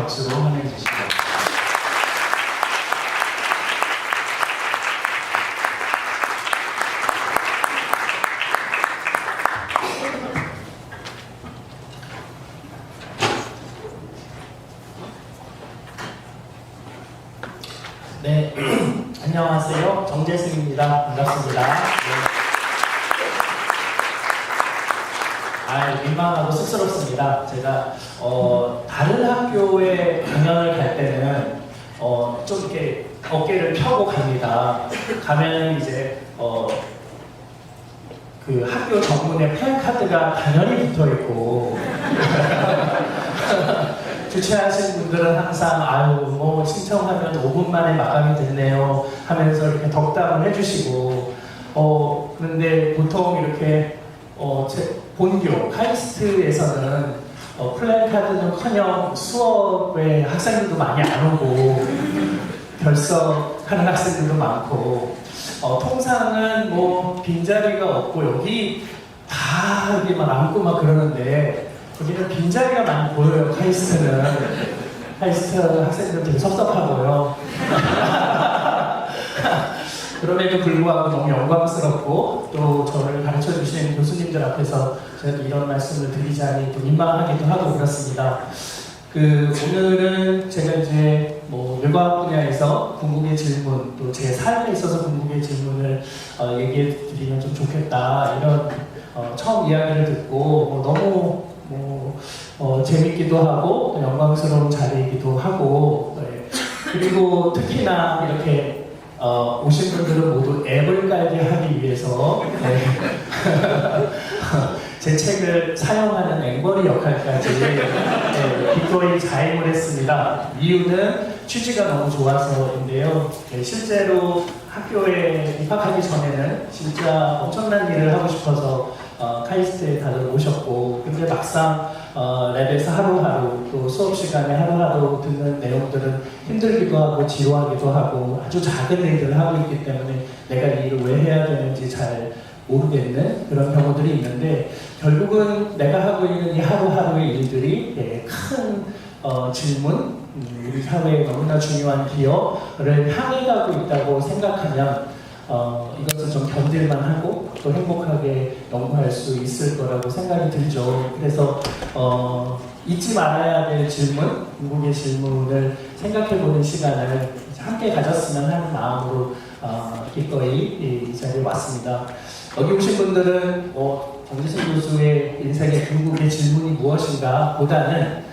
박수로 환영해 주시죠. 네, 안녕하세요. 정재승입니다. 반갑습니다. 네. 민망하고 쑥스럽습니다. 제가 다른 학교에 강연을 갈 때는 좀 이렇게 어깨를 펴고 갑니다. 가면 이제 그 학교 정문에 플랜카드가 당연히 붙어 있고 주최하신 분들은 항상 아유 뭐 신청하면 5분 만에 마감이 됐네요 하면서 이렇게 덕담을 해주시고 그런데 보통 이렇게 제 본교 카이스트에서는 플랜카드는커녕 수업에 학생들도 많이 안 오고 결석하는 학생들도 많고 통상은 뭐 빈자리가 없고 여기 다 여기 막 앉고 막 그러는데 여기는 빈자리가 많이 보여요. 카이스트는 카이스트 학생들 되게 섭섭하고요. 그럼에도 불구하고 너무 영광스럽고 또 저를 가르쳐 주신 교수님들 앞에서 제가 이런 말씀을 드리자니 또 민망하기도 하고 그렇습니다. 오늘은 제가 이제 뭐 뇌과학 분야에서 궁극의 질문 또 제 삶에 있어서 궁극의 질문을 얘기해 드리면 좀 좋겠다 이런 처음 이야기를 듣고 너무 재밌기도 하고 또 영광스러운 자리이기도 하고 그리고 특히나 이렇게 오신 분들은 모두 앱을 깔게 하기 위해서 제 책을 사용하는 앵벌이 역할까지 기꺼이 자임을 했습니다. 이유는 취지가 너무 좋아서인데요. 실제로 학교에 입학하기 전에는 진짜 엄청난 일을 하고 싶어서 카이스트에 다들 오셨고 근데 막상 랩에서 하루하루 또 수업 시간에 하루하루 듣는 내용들은 힘들기도 하고 지루하기도 하고 아주 작은 일들을 하고 있기 때문에 내가 이 일을 왜 해야 되는지 잘 모르겠는 그런 경우들이 있는데 결국은 내가 하고 있는 이 하루하루의 일들이 큰 질문, 우리 사회에 너무나 중요한 기여를 향해 가고 있다고 생각하면 이것을 좀 견딜만 하고 또 행복하게 연구할 수 있을 거라고 생각이 들죠. 그래서 잊지 말아야 될 질문, 궁극의 질문을 생각해보는 시간을 함께 가졌으면 하는 마음으로 기꺼이 이 자리에 왔습니다. 여기 오신 분들은 정재승 교수의 인생의 궁극의 질문이 무엇인가 보다는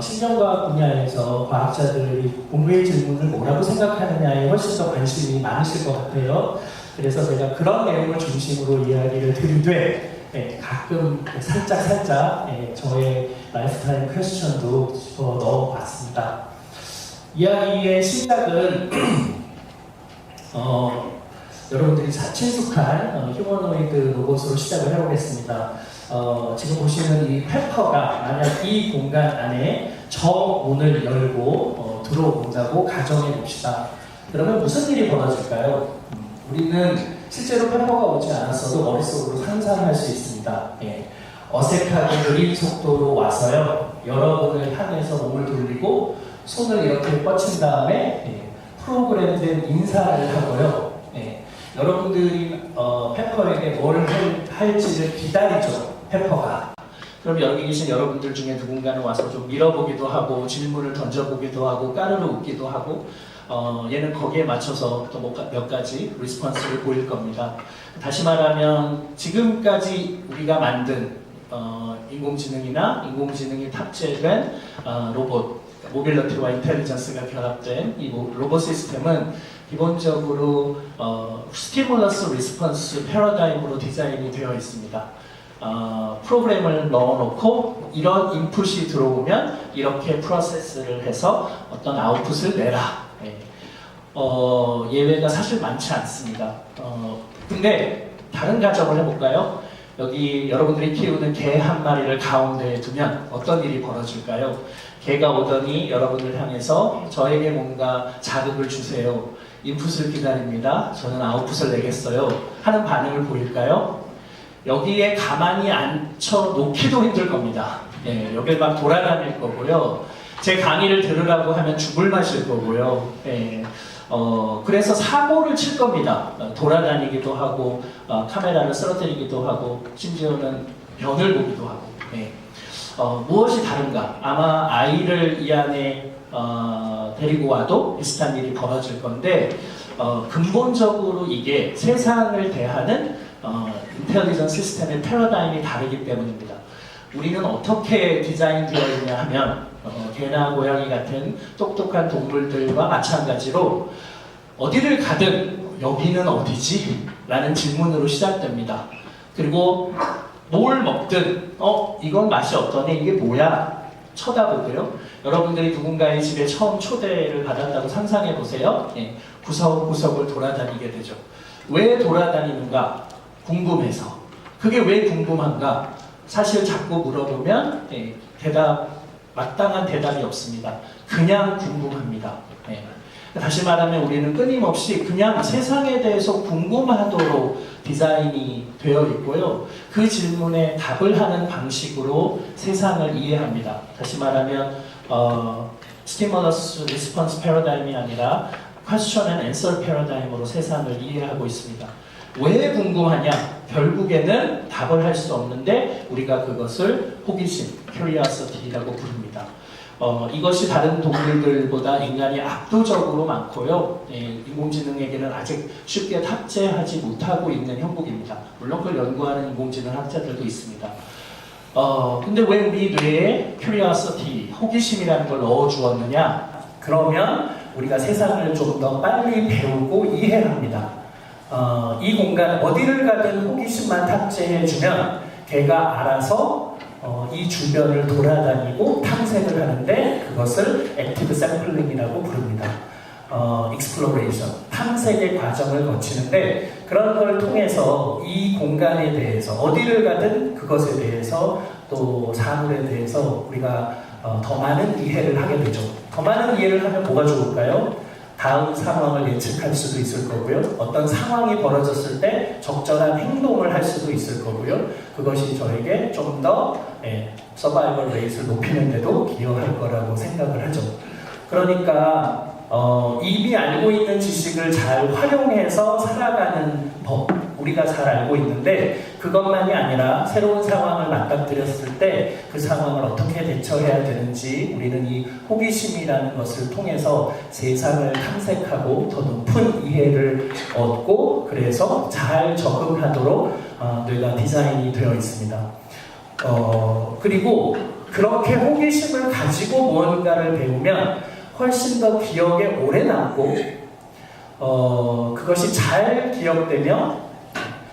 신경과학 분야에서 과학자들이 궁극의 질문을 뭐라고 생각하느냐에 훨씬 더 관심이 많으실 것 같아요. 그래서 제가 그런 내용을 중심으로 이야기를 드리되 가끔 살짝 저의 라이프타임 퀘스천도 넣어봤습니다. 이야기의 시작은 여러분들이 친숙한 휴머노이드 로봇으로 시작을 해보겠습니다. 지금 보시는 이 페퍼가 만약 이 공간 안에 저 문을 열고 들어온다고 가정해 봅시다. 그러면 무슨 일이 벌어질까요? 우리는 실제로 페퍼가 오지 않았어도 머릿속으로 상상할 수 있습니다. 어색하게 느린 속도로 와서요. 여러분을 향해서 몸을 돌리고 손을 이렇게 뻗친 다음에 프로그램된 인사를 하고요. 여러분들이 페퍼에게 뭘 할지를 기다리죠. 페퍼가. 그럼 여기 계신 여러분들 중에 누군가는 와서 좀 밀어보기도 하고 질문을 던져보기도 하고 까르르 웃기도 하고 얘는 거기에 맞춰서 또 몇 가지 리스폰스를 보일 겁니다. 다시 말하면 지금까지 우리가 만든 인공지능이나 인공지능이 탑재된 로봇, 모빌리티와 인텔리전스가 결합된 이 로봇 시스템은 기본적으로 스티뮬러스 리스폰스 패러다임으로 디자인이 되어 있습니다. 프로그램을 넣어놓고 이런 인풋이 들어오면 이렇게 프로세스를 해서 어떤 아웃풋을 내라. 예외가 사실 많지 않습니다. 근데 다른 가정을 해볼까요? 여기 여러분들이 키우는 개 한 마리를 가운데에 두면 어떤 일이 벌어질까요? 개가 오더니 여러분을 향해서 저에게 뭔가 자극을 주세요. 인풋을 기다립니다. 저는 아웃풋을 내겠어요. 하는 반응을 보일까요? 여기에 가만히 앉혀 놓기도 힘들 겁니다. 여길 막 돌아다닐 거고요. 제 강의를 들으라고 하면 죽을 맛일 거고요. 예. 그래서 사고를 칠 겁니다. 돌아다니기도 하고, 카메라를 쓰러뜨리기도 하고, 심지어는 변을 보기도 하고. 예. 무엇이 다른가? 아마 아이를 이 안에 데리고 와도 비슷한 일이 벌어질 건데, 근본적으로 이게 세상을 대하는 인텔리전 시스템의 패러다임이 다르기 때문입니다. 우리는 어떻게 디자인되어 있냐 하면 개나 고양이 같은 똑똑한 동물들과 마찬가지로 어디를 가든 여기는 어디지? 라는 질문으로 시작됩니다. 그리고 뭘 먹든 이건 맛이 어떠네? 이게 뭐야? 쳐다보고요. 여러분들이 누군가의 집에 처음 초대를 받았다고 상상해 보세요. 예, 구석구석을 돌아다니게 되죠. 왜 돌아다니는가? 궁금해서. 그게 왜 궁금한가? 사실 자꾸 물어보면 마땅한 대답이 없습니다. 그냥 궁금합니다. 예. 다시 말하면 우리는 끊임없이 그냥 세상에 대해서 궁금하도록 디자인이 되어 있고요. 그 질문에 답을 하는 방식으로 세상을 이해합니다. 다시 말하면 스티머러스 리스폰스 패러다임이 아니라 퀘스천 앤 앤서 패러다임으로 세상을 이해하고 있습니다. 왜 궁금하냐? 결국에는 답을 할 수 없는데 우리가 그것을 호기심, curiosity라고 부릅니다. 이것이 다른 동물들보다 인간이 압도적으로 많고요. 인공지능에게는 아직 쉽게 탑재하지 못하고 있는 형국입니다. 물론 그걸 연구하는 인공지능 학자들도 있습니다. 근데 왜 우리 뇌에 curiosity, 호기심이라는 걸 넣어주었느냐? 그러면 우리가 세상을 좀 더 빨리 배우고 이해합니다. 이 공간 어디를 가든 호기심만 탑재해주면 걔가 알아서 이 주변을 돌아다니고 탐색을 하는데 그것을 액티브 샘플링이라고 부릅니다. exploration, 탐색의 과정을 거치는데 그런 걸 통해서 이 공간에 대해서 어디를 가든 그것에 대해서 또 사물에 대해서 우리가 더 많은 이해를 하게 되죠. 더 많은 이해를 하면 뭐가 좋을까요? 다음 상황을 예측할 수도 있을 거고요. 어떤 상황이 벌어졌을 때 적절한 행동을 할 수도 있을 거고요. 그것이 저에게 좀 더 서바이벌 레이트를 높이는 데도 기여할 거라고 생각을 하죠. 그러니까 이미 알고 있는 지식을 잘 활용해서 살아가는 법, 우리가 잘 알고 있는데 그것만이 아니라 새로운 상황을 맞닥뜨렸을 때 그 상황을 어떻게 대처해야 되는지 우리는 이 호기심이라는 것을 통해서 세상을 탐색하고 더 높은 이해를 얻고 그래서 잘 적응하도록 뇌가 디자인이 되어 있습니다. 그리고 그렇게 호기심을 가지고 무언가를 배우면 훨씬 더 기억에 오래 남고 그것이 잘 기억되며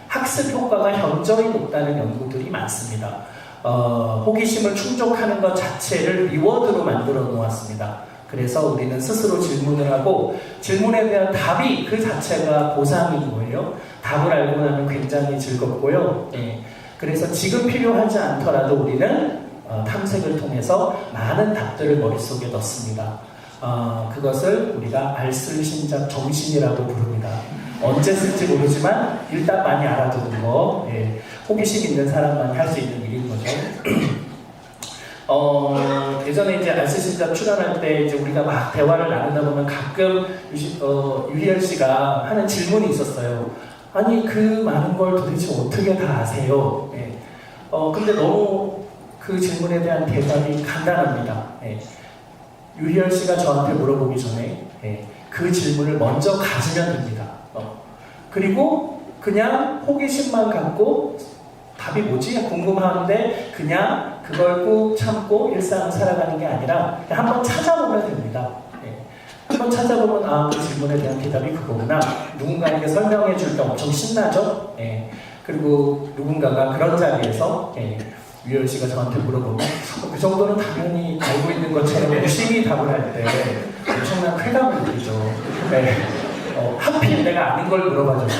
학습 효과가 현저히 높다는 연구들이 많습니다. 호기심을 충족하는 것 자체를 리워드로 만들어 놓았습니다. 그래서 우리는 스스로 질문을 하고 질문에 대한 답이 그 자체가 보상인 거예요. 답을 알고 나면 굉장히 즐겁고요. 그래서 지금 필요하지 않더라도 우리는 탐색을 통해서 많은 답들을 머릿속에 넣습니다. 그것을 우리가 알쓸신잡 정신이라고 부릅니다. 언제 쓸지 모르지만 일단 많이 알아두는 거, 호기심 있는 사람만 할 수 있는 일인 거죠. 예전에 이제 알쓸신잡 출연할 때 이제 우리가 막 대화를 나누다 보면 가끔 유희열 씨가 하는 질문이 있었어요. 아니 그 많은 걸 도대체 어떻게 다 아세요? 근데 너무 그 질문에 대한 대답이 간단합니다. 유희열 씨가 저한테 물어보기 전에 그 질문을 먼저 가지면 됩니다. 그리고 그냥 호기심만 갖고 답이 뭐지? 궁금한데 그냥 그걸 꾹 참고 일상을 살아가는 게 아니라 한번 찾아보면 됩니다. 한번 찾아보면 그 질문에 대한 대답이 그거구나. 누군가에게 설명해 줄 때 엄청 신나죠? 그리고 누군가가 그런 자리에서 유열 씨가 저한테 물어보면 그 정도는 당연히 알고 있는 것처럼 열심히 답을 할 때 엄청난 쾌감을 느끼죠. 하필 내가 아는 걸 물어봐줘서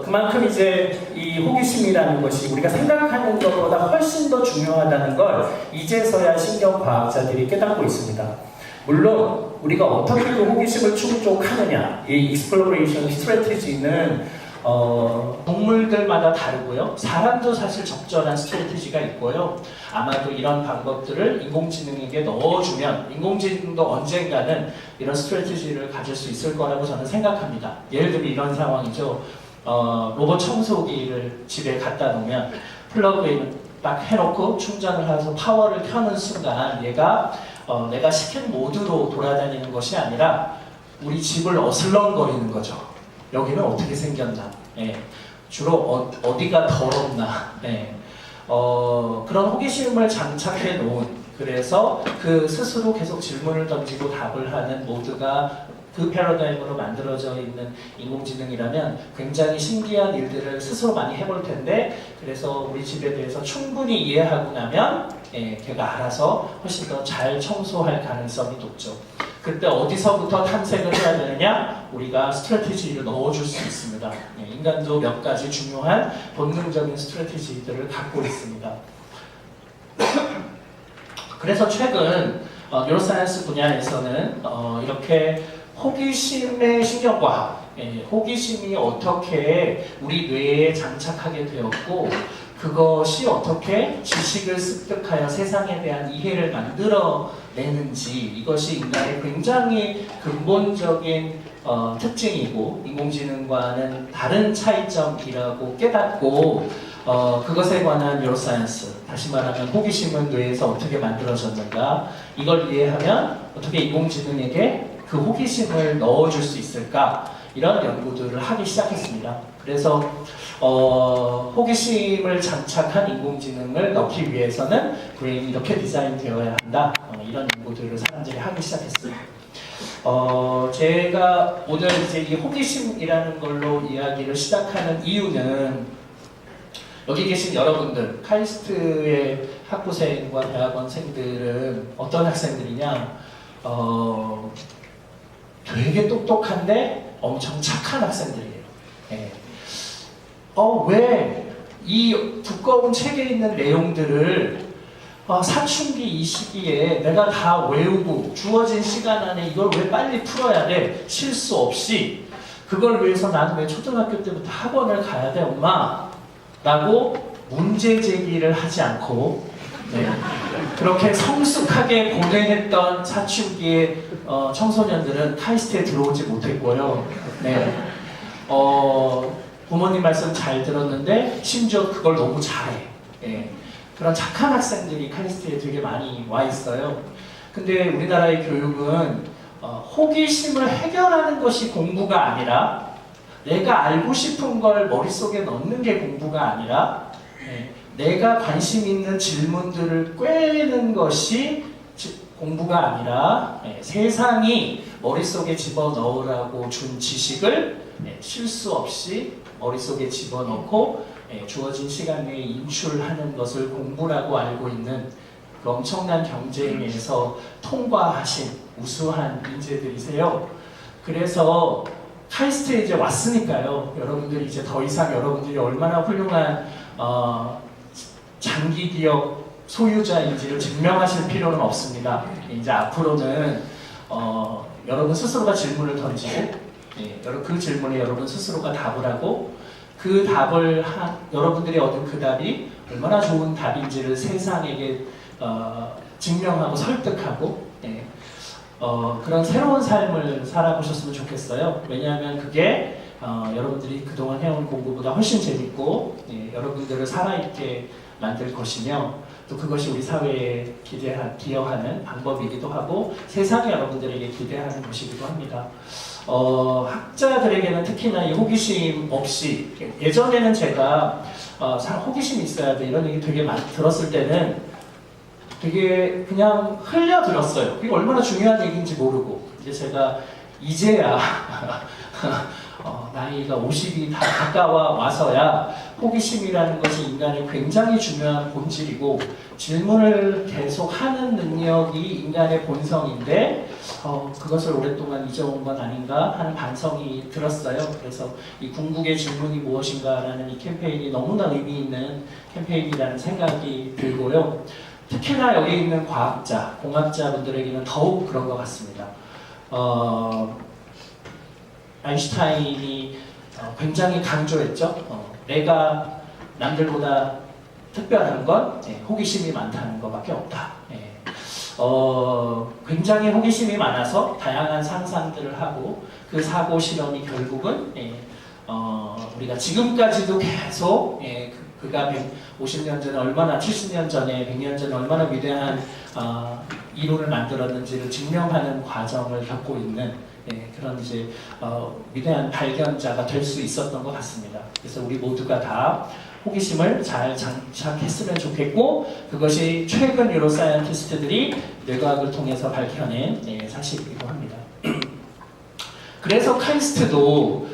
그만큼 이제 이 호기심이라는 것이 우리가 생각하는 것보다 훨씬 더 중요하다는 걸 이제서야 신경과학자들이 깨닫고 있습니다. 물론 우리가 어떻게 그 호기심을 충족하느냐, 이 exploration 스트래티지는 동물들마다 다르고요. 사람도 사실 적절한 스트래티지가 있고요. 아마도 이런 방법들을 인공지능에게 넣어주면 인공지능도 언젠가는 이런 스트래티지를 가질 수 있을 거라고 저는 생각합니다. 예를 들면 이런 상황이죠. 로봇 청소기를 집에 갖다 놓으면 플러그인 딱 해놓고 충전을 해서 파워를 켜는 순간 얘가 내가 시킨 모드로 돌아다니는 것이 아니라 우리 집을 어슬렁거리는 거죠. 여기는 어떻게 생겼나? 예. 주로 어디가 더럽나? 예. 그런 호기심을 장착해 놓은, 그래서 그 스스로 계속 질문을 던지고 답을 하는 모드가 그 패러다임으로 만들어져 있는 인공지능이라면 굉장히 신기한 일들을 스스로 많이 해볼 텐데, 그래서 우리 집에 대해서 충분히 이해하고 나면 걔가 알아서 훨씬 더 잘 청소할 가능성이 높죠. 그때 어디서부터 탐색을 해야 되느냐? 우리가 스트래티지를 넣어줄 수 있습니다. 인간도 몇 가지 중요한 본능적인 스트래티지들을 갖고 있습니다. 그래서 최근 뉴로사이언스 분야에서는 이렇게 호기심의 신경과학, 호기심이 어떻게 우리 뇌에 장착하게 되었고 그것이 어떻게 지식을 습득하여 세상에 대한 이해를 만들어내는지, 이것이 인간의 굉장히 근본적인 특징이고 인공지능과는 다른 차이점이라고 깨닫고 그것에 관한 뉴로사이언스, 다시 말하면 호기심은 뇌에서 어떻게 만들어졌는가, 이걸 이해하면 어떻게 인공지능에게 그 호기심을 넣어줄 수 있을까, 이런 연구들을 하기 시작했습니다. 그래서 호기심을 장착한 인공지능을 넣기 위해서는 브레인이 이렇게 디자인되어야 한다, 이런 연구들을 사람들이 하기 시작했어요. 제가 오늘 이제 이 호기심이라는 걸로 이야기를 시작하는 이유는, 여기 계신 여러분들, 카이스트의 학부생과 대학원생들은 어떤 학생들이냐, 되게 똑똑한데 엄청 착한 학생들이에요. 왜 이 두꺼운 책에 있는 내용들을 사춘기 이 시기에 내가 다 외우고 주어진 시간 안에 이걸 왜 빨리 풀어야 돼? 실수 없이. 그걸 위해서 나는 왜 초등학교 때부터 학원을 가야 돼, 엄마? 라고 문제 제기를 하지 않고 그렇게 성숙하게 고뇌했던 사춘기의 청소년들은 카이스트에 들어오지 못했고요. 부모님 말씀 잘 들었는데 심지어 그걸 너무 잘해. 그런 착한 학생들이 카이스트에 되게 많이 와 있어요. 근데 우리나라의 교육은 호기심을 해결하는 것이 공부가 아니라, 내가 알고 싶은 걸 머릿속에 넣는 게 공부가 아니라, 내가 관심 있는 질문들을 꿰는 것이 공부가 아니라, 세상이 머릿속에 집어넣으라고 준 지식을 실수 없이 머릿속에 집어넣고 주어진 시간 내에 인출하는 것을 공부라고 알고 있는 그 엄청난 경쟁에서 통과하신 우수한 인재들이세요. 그래서 카이스트에 이제 왔으니까요. 여러분들이 이제 더 이상 여러분들이 얼마나 훌륭한 장기 기억 소유자인지를 증명하실 필요는 없습니다. 이제 앞으로는 여러분 스스로가 질문을 던지고 그 질문에 여러분 스스로가 답을 하고, 그 답을 여러분들이 얻은 그 답이 얼마나 좋은 답인지를 세상에게 증명하고 설득하고 그런 새로운 삶을 살아보셨으면 좋겠어요. 왜냐하면 그게 여러분들이 그동안 해온 공부보다 훨씬 재밌고 여러분들을 살아있게 만들 것이며, 또 그것이 우리 사회에 기여하는 방법이기도 하고 세상이 여러분들에게 기대하는 것이기도 합니다. 학자들에게는 특히나 이 호기심 없이, 예전에는 제가 호기심이 있어야 돼 이런 얘기 되게 많이 들었을 때는 되게 그냥 흘려 들었어요. 그게 얼마나 중요한 얘기인지 모르고, 이제 제가 이제야 나이가 50이 다 가까워 와서야 호기심이라는 것이 인간의 굉장히 중요한 본질이고 질문을 계속 하는 능력이 인간의 본성인데 그것을 오랫동안 잊어온 건 아닌가 하는 반성이 들었어요. 그래서 이 궁극의 질문이 무엇인가라는 이 캠페인이 너무나 의미 있는 캠페인이라는 생각이 들고요. 특히나 여기 있는 과학자, 공학자분들에게는 더욱 그런 것 같습니다. 아인슈타인이 굉장히 강조했죠. 내가 남들보다 특별한 건 호기심이 많다는 것밖에 없다. 굉장히 호기심이 많아서 다양한 상상들을 하고 그 사고 실험이 결국은 우리가 지금까지도 계속 그가 50년 전에 얼마나 70년 전에 100년 전에 얼마나 위대한 이론을 만들었는지를 증명하는 과정을 겪고 있는 그런 이제 위대한 발견자가 될 수 있었던 것 같습니다. 그래서 우리 모두가 다 호기심을 잘 장착했으면 좋겠고 그것이 최근 뉴로사이언티스트들이 뇌과학을 통해서 밝혀낸 사실이기도 합니다. 그래서 카이스트도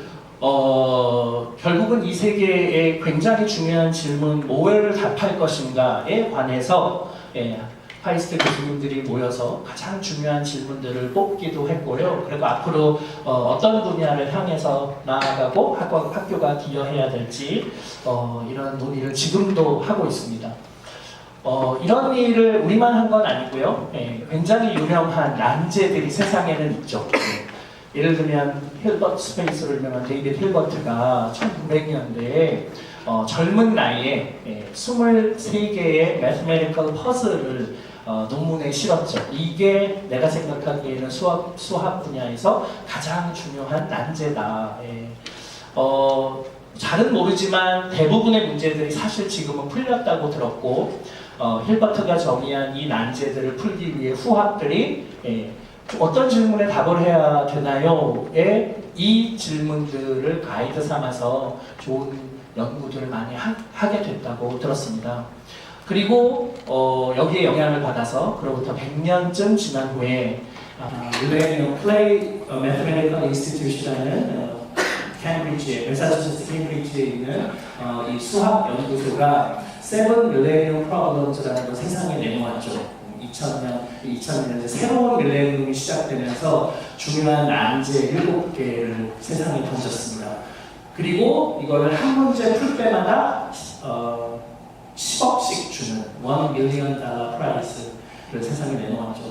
결국은 이 세계의 굉장히 중요한 질문 뭐를 답할 것인가에 관해서 카이스트 교수님들이 모여서 가장 중요한 질문들을 뽑기도 했고요. 그리고 앞으로 어떤 분야를 향해서 나아가고 학교가 기여해야 될지 이런 논의를 지금도 하고 있습니다. 이런 일을 우리만 한 건 아니고요. 굉장히 유명한 난제들이 세상에는 있죠. 예를 들면 힐버트 스페이스로 유명한 데이빗 힐버트가 1900년대에 젊은 나이에 23개의 매스메리컬 퍼즐을 논문에 실었죠. 이게 내가 생각하기에는 수학 분야에서 가장 중요한 난제다. 잘은 모르지만 대부분의 문제들이 사실 지금은 풀렸다고 들었고 힐버트가 정의한 이 난제들을 풀기 위해 후학들이 어떤 질문에 답을 해야 되나요?에 이 질문들을 가이드 삼아서 좋은 연구들을 많이 하게 됐다고 들었습니다. 그리고 여기에 영향을 받아서 그로부터 100년쯤 지난 후에 밀레니엄 클레이 매스메리컬 인스티튜션이라는 캠브리지에, 매사추세츠 캠브리지에 있는 이 수학 연구소가 세븐 밀레니엄 프로블럼즈라는 걸 세상에 내놓았죠. 2000년 새로운 밀레니엄이 시작되면서 중요한 난제 7개를 세상에 던졌습니다. 그리고 이거를 한 문제 풀 때마다 10억씩 주는 $1 million 프라이즈를 세상에 내놓았죠.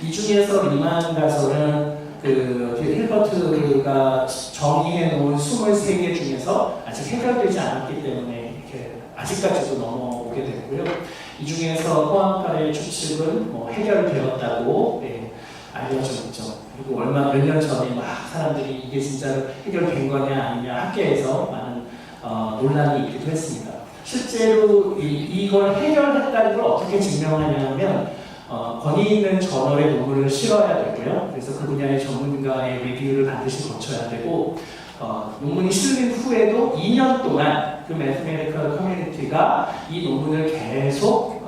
이 중에서 리만 가설은 그 힐버트가 정의해 놓은 23개 중에서 아직 해결되지 않았기 때문에 이렇게 아직까지도 넘어오게 됐고요. 이 중에서 포항카의 추측은 해결되었다고 알려져 있죠. 그리고 몇 년 전에 막 사람들이 이게 진짜 해결된 거냐 아니냐 학계에서 많은 논란이 있기도 했습니다. 실제로 이걸 해결했다는 걸 어떻게 증명하냐면 권위 있는 저널의 논문을 실어야 되고요. 그래서 그 분야의 전문가의 리뷰를 반드시 거쳐야 되고 논문이 실린 후에도 2년 동안 그 매스메리컬 커뮤니티가 이 논문을 계속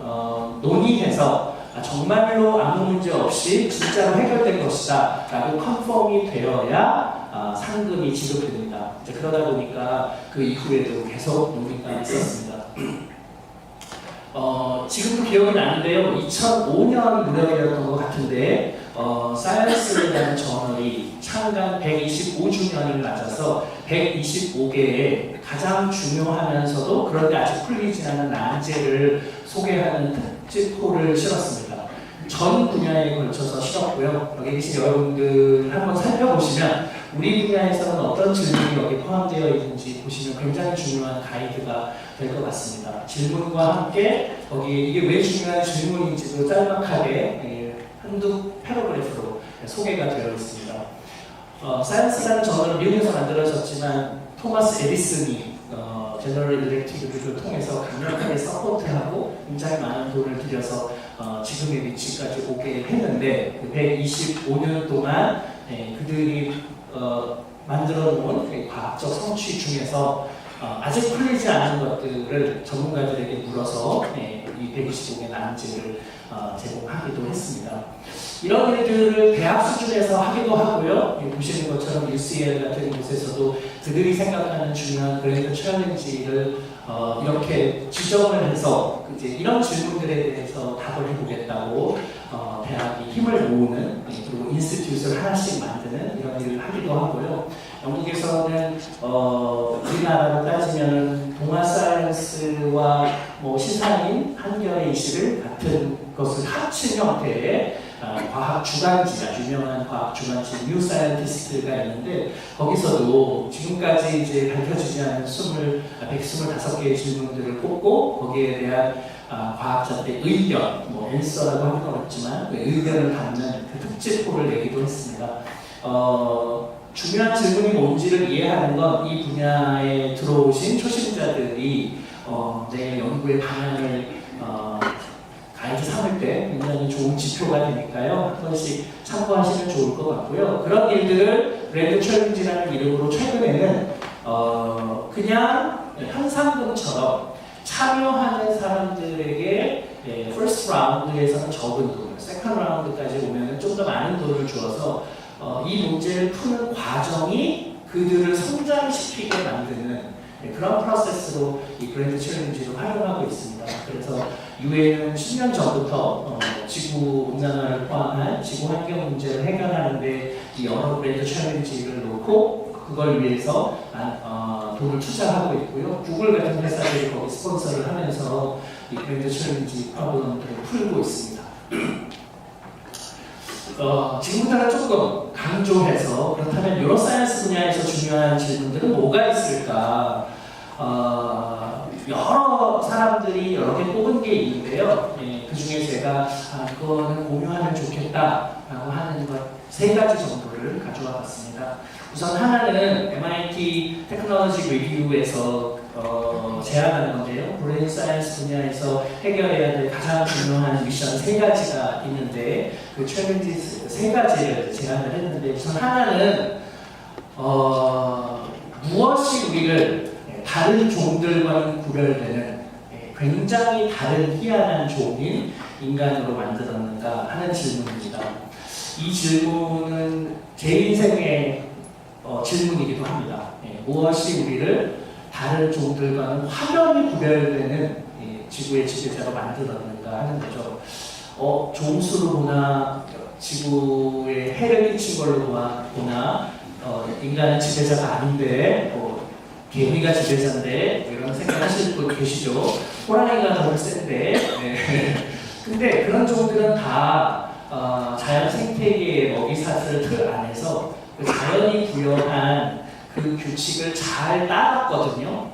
논의해서 정말로 아무 문제 없이 진짜로 해결된 것이다 라고 컨펌이 되어야 상금이 지급됩니다. 그러다 보니까 그 이후에도 계속 논의가 있었습니다. 지금도 기억이 나는데요. 2005년 무렵이었던 것 같은데 사이언스라는 저널이 창간 125주년을 맞아서 125개의 가장 중요하면서도 그런데 아직 풀리지 않은 난제를 소개하는 특집호를 실었습니다. 전 분야에 걸쳐서 실었고요. 여기 계신 여러분들 한번 살펴보시면 우리 분야에서는 어떤 질문이 여기 포함되어 있는지 보시면 굉장히 중요한 가이드가 될 것 같습니다. 질문과 함께 거기 이게 왜 중요한 질문인지도 짤막하게 한두 패러그래프로 소개가 되어 있습니다. 사이언스라는 저널은 미국에서 만들어졌지만 토마스 에디슨이 제너럴 일렉트릭을 통해서 강력하게 서포트하고 굉장히 많은 돈을 들여서 지금의 위치까지 오게 했는데 125년 동안 그들이 만들어 놓은 과학적 성취 중에서 아직 풀리지 않은 것들을 전문가들에게 물어서 이 125개 난제를 제공하기도 했습니다. 이런 일들을 대학 수준에서 하기도 하고요. 보시는 것처럼 UCL 같은 곳에서도 그들이 생각하는 중요한 그랜드 챌린지를 이렇게 지정을 해서 이제 이런 질문들에 대해서 답을 해보겠다고 대학이 힘을 모으는 그리고 인스티튜트를 하나씩 만드는 이런 일을 하기도 하고요. 영국에서는 우리나라로 따지면 동아 사이언스와 시사인 한겨레 이시를 같은 것을 합친 형태의 과학 주간지, 아주 유명한 과학 주간지 뉴 사이언티스트가 있는데 거기서도 지금까지 이제 밝혀지지 않은 125개의 질문들을 뽑고 거기에 대한 과학자들의 의견, 뭐 앤서라고 하는 건 없지만 그 의견을 담는 그 특집호를 내기도 했습니다. 중요한 질문이 뭔지를 이해하는 건 이 분야에 들어오신 초심자들이 내 연구의 방향을 가이드 삼을 때 굉장히 좋은 지표가 되니까요. 한 번씩 참고하시면 좋을 것 같고요. 그런 일들을 브랜드 챌린지라는 이름으로 최근에는 그냥 현상금처럼 참여하는 사람들에게 first 라운드에서는 적은 돈, second 라운드까지 오면 좀 더 많은 돈을 주어서 이 문제를 푸는 과정이 그들을 성장시키게 만드는 그런 프로세스로 이 브랜드 챌린지를 활용하고 있습니다. 그래서 유엔은 10년 전부터 지구 온난화를 포함한 지구 환경 문제를 해결하는 데 이 여러 브랜드 챌린지를 놓고 그걸 위해서 돈을 투자하고 있고요. 구글 같은 회사들이 거기 스폰서를 하면서 이 브랜드 챌린지 프로그램들을 풀고 있습니다. 지금부터는 조금 강조해서 그렇다면 뉴로사이언스 분야에서 중요한 질문들은 뭐가 있을까? 여러 사람들이 여러 개 뽑은 게 있는데요. 그 중에 제가 그거는 공유하면 좋겠다라고 하는 것 3가지 정도를 가져와 봤습니다. 우선 하나는 MIT 테크놀로지 리뷰에서 제안하는 건데요. 브레인 사이언스 분야에서 해결해야 될 가장 중요한 미션 3가지가 있는데 그 챌린지 3가지를 제안을 했는데 우선 하나는 무엇이 우리를 다른 종들과는 구별되는 굉장히 다른 희한한 종인 인간으로 만들었는가 하는 질문입니다. 이 질문은 제 인생의 질문이기도 합니다. 무엇이 우리를 다른 종들과는 확연히 구별되는 지구의 지배자로 만들었는가 하는 거죠. 종수로 보나 지구에 해를 끼친 걸로 보나 인간은 지배자가 아닌데 개미가 지배자인데 이런 생각하실 분 계시죠? 호랑이가 더 센데 근데 그런 종들은 다 자연 생태계의 먹이사슬 틀 안에서 그 자연이 부여한 그 규칙을 잘 따랐거든요.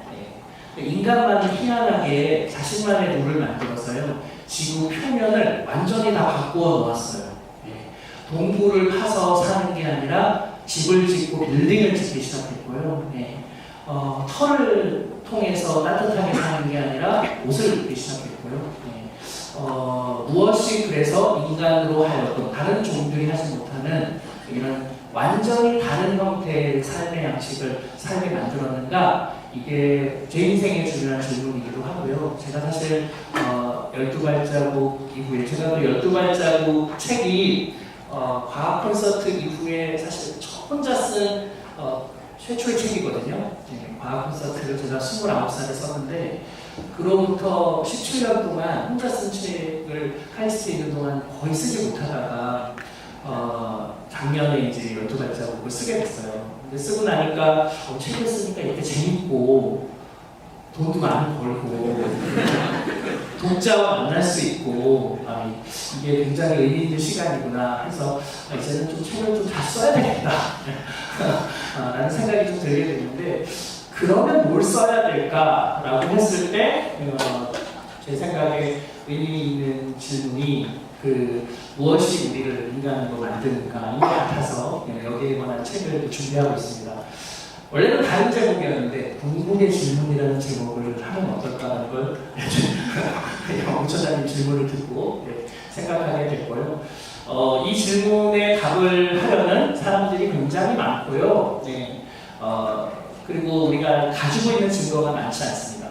인간만은 희한하게 자신만의 룰을 만들어서요. 지구 표면을 완전히 다 바꾸어 놓았어요. 동굴을 파서 사는 게 아니라 집을 짓고 빌딩을 짓기 시작했고요. 털을 통해서 따뜻하게 사는 게 아니라 옷을 입기 시작했고요. 무엇이 그래서 인간으로 하여금 다른 종들이 하지 못하는 이런 완전히 다른 형태의 삶의 양식을 살게 만들었는가? 이게 제 인생의 중요한 질문이기도 하고요. 제가 사실 12발자국 이후에 제가 또 12발자국 책이 과학 콘서트 이후에 사실 혼자 쓴 최초의 책이거든요. 과학 콘서트를 제가 29살에 썼는데 그로부터 17년 동안 혼자 쓴 책을 카이스트에 있는 동안 거의 쓰지 못하다가 작년에 이제 12발자국을 쓰게 됐어요. 근데 쓰고 나니까 책을 쓰니까 이렇게 재밌고 돈도 많이 벌고 독자와 만날 수 있고 이게 굉장히 의미 있는 시간이구나 해서 이제는 좀 책을 좀 다 써야 되겠다 라는 생각이 좀 들게 됐는데 그러면 뭘 써야 될까라고 했을 때 제 생각에 의미 있는 질문이 무엇이 우리를 인간으로 만드는가인 것 같아서 여기에 관한 책을 준비하고 있습니다. 원래는 다른 제목이었는데 궁극의 질문이라는 제목을 하면 어떨까라는 걸 엄청난 질문을 듣고 생각하게 됐고요. 이 질문에 답을 하려는 사람들이 굉장히 많고요. 그리고 우리가 가지고 있는 증거가 많지 않습니다.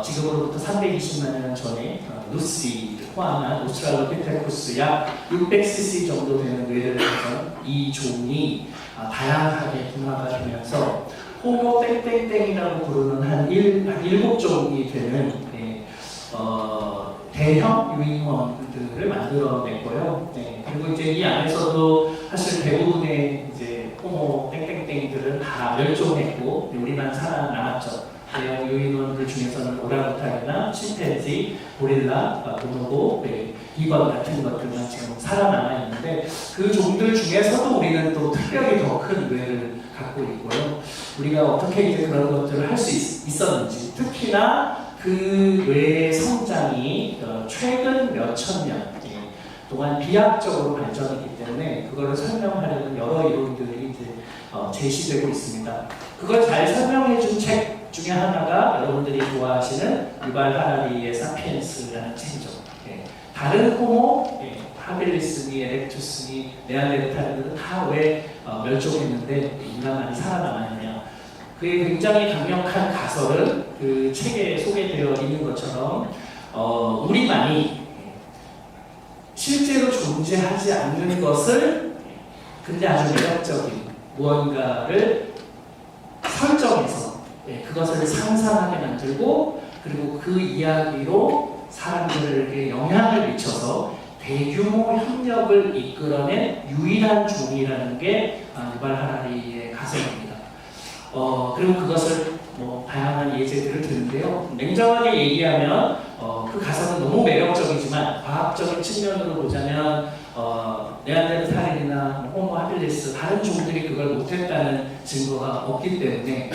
지금으로부터 320만 년 전에 루시를 포함한 오스트랄로피테쿠스 약 600cc 정도 되는 뇌를 가진 이 종이 다양하게 분화가 되면서 호모 땡땡땡이라고 부르는 한 7종이 되는 대형 유인원들을 만들어냈고요. 그리고 이제 이 안에서도 사실 대부분의 이제 호모 땡땡땡이들은 다 멸종했고 우리만 살아남았죠. 대형 유인원들 중에서는 오랑우탄이나 침팬지, 고릴라, 보노보, 비건 같은 것들만 지금 살아남아 있는데 그 종들 중에서도 우리는 또 특별히 더 큰 뇌를 갖고 있고요. 우리가 어떻게 이제 그런 것들을 할 수 있었는지, 특히나 그 뇌의 성장이 최근 몇천 년 동안 비약적으로 발전했기 때문에 그거를 설명하려는 여러 이론들이 이제 제시되고 있습니다. 그걸 잘 설명해준 책 중에 하나가 여러분들이 좋아하시는 유발 하라리의 사피엔스라는 책이죠. 다른 호모, 하빌리스니, 에렉투스니, 네안데르탈들은 다 왜 멸종했는데 인간만이 살아남았느냐. 그의 굉장히 강력한 가설은 그 책에 소개되어 있는 것처럼 우리만이 실제로 존재하지 않는 것을 근데 아주 매력적인 무언가를 설정해서 그것을 상상하게 만들고 그리고 그 이야기로 사람들에게 영향을 미쳐서 대규모 협력을 이끌어낸 유일한 종이라는 게 유발 하라리의 가설입니다. 그리고 그것을 다양한 예제들을 드는데요. 냉정하게 얘기하면 그 가설은 너무 매력적이지만 과학적인 측면으로 보자면 네안데르탈인이나 호모 하빌리스 다른 종들이 그걸 못했다는 증거가 없기 때문에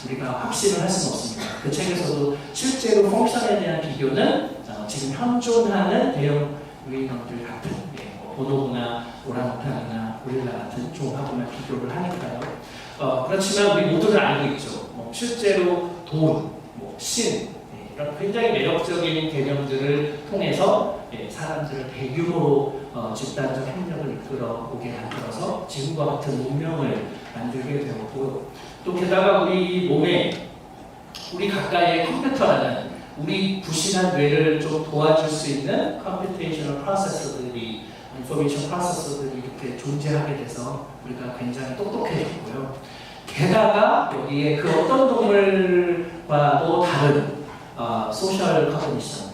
우리가 확신을 할 수는 없습니다. 그 책에서도 실제로 펑션에 대한 비교는 지금 현존하는 대형 유인원들 같은 보노보나 오랑우탄이나 고릴라 같은 종하고만 비교를 하니까요. 그렇지만 우리 모두들 알고 있죠. 실제로 돈, 신 이런 굉장히 매력적인 개념들을 통해서 사람들을 대규모로 집단적 협력을 이끌어 오게 만들어서 지금과 같은 문명을 만들게 되었고요. 또 게다가 우리 몸에 우리 가까이의 컴퓨터라는 우리 부실한 뇌를 좀 도와줄 수 있는 컴퓨테이셔널 프로세서들이 인포메이션 프로세서들이 이렇게 존재하게 돼서 우리가 굉장히 똑똑해졌고요. 게다가 여기에 그 어떤 동물과도 다른 소셜 커뮤니션,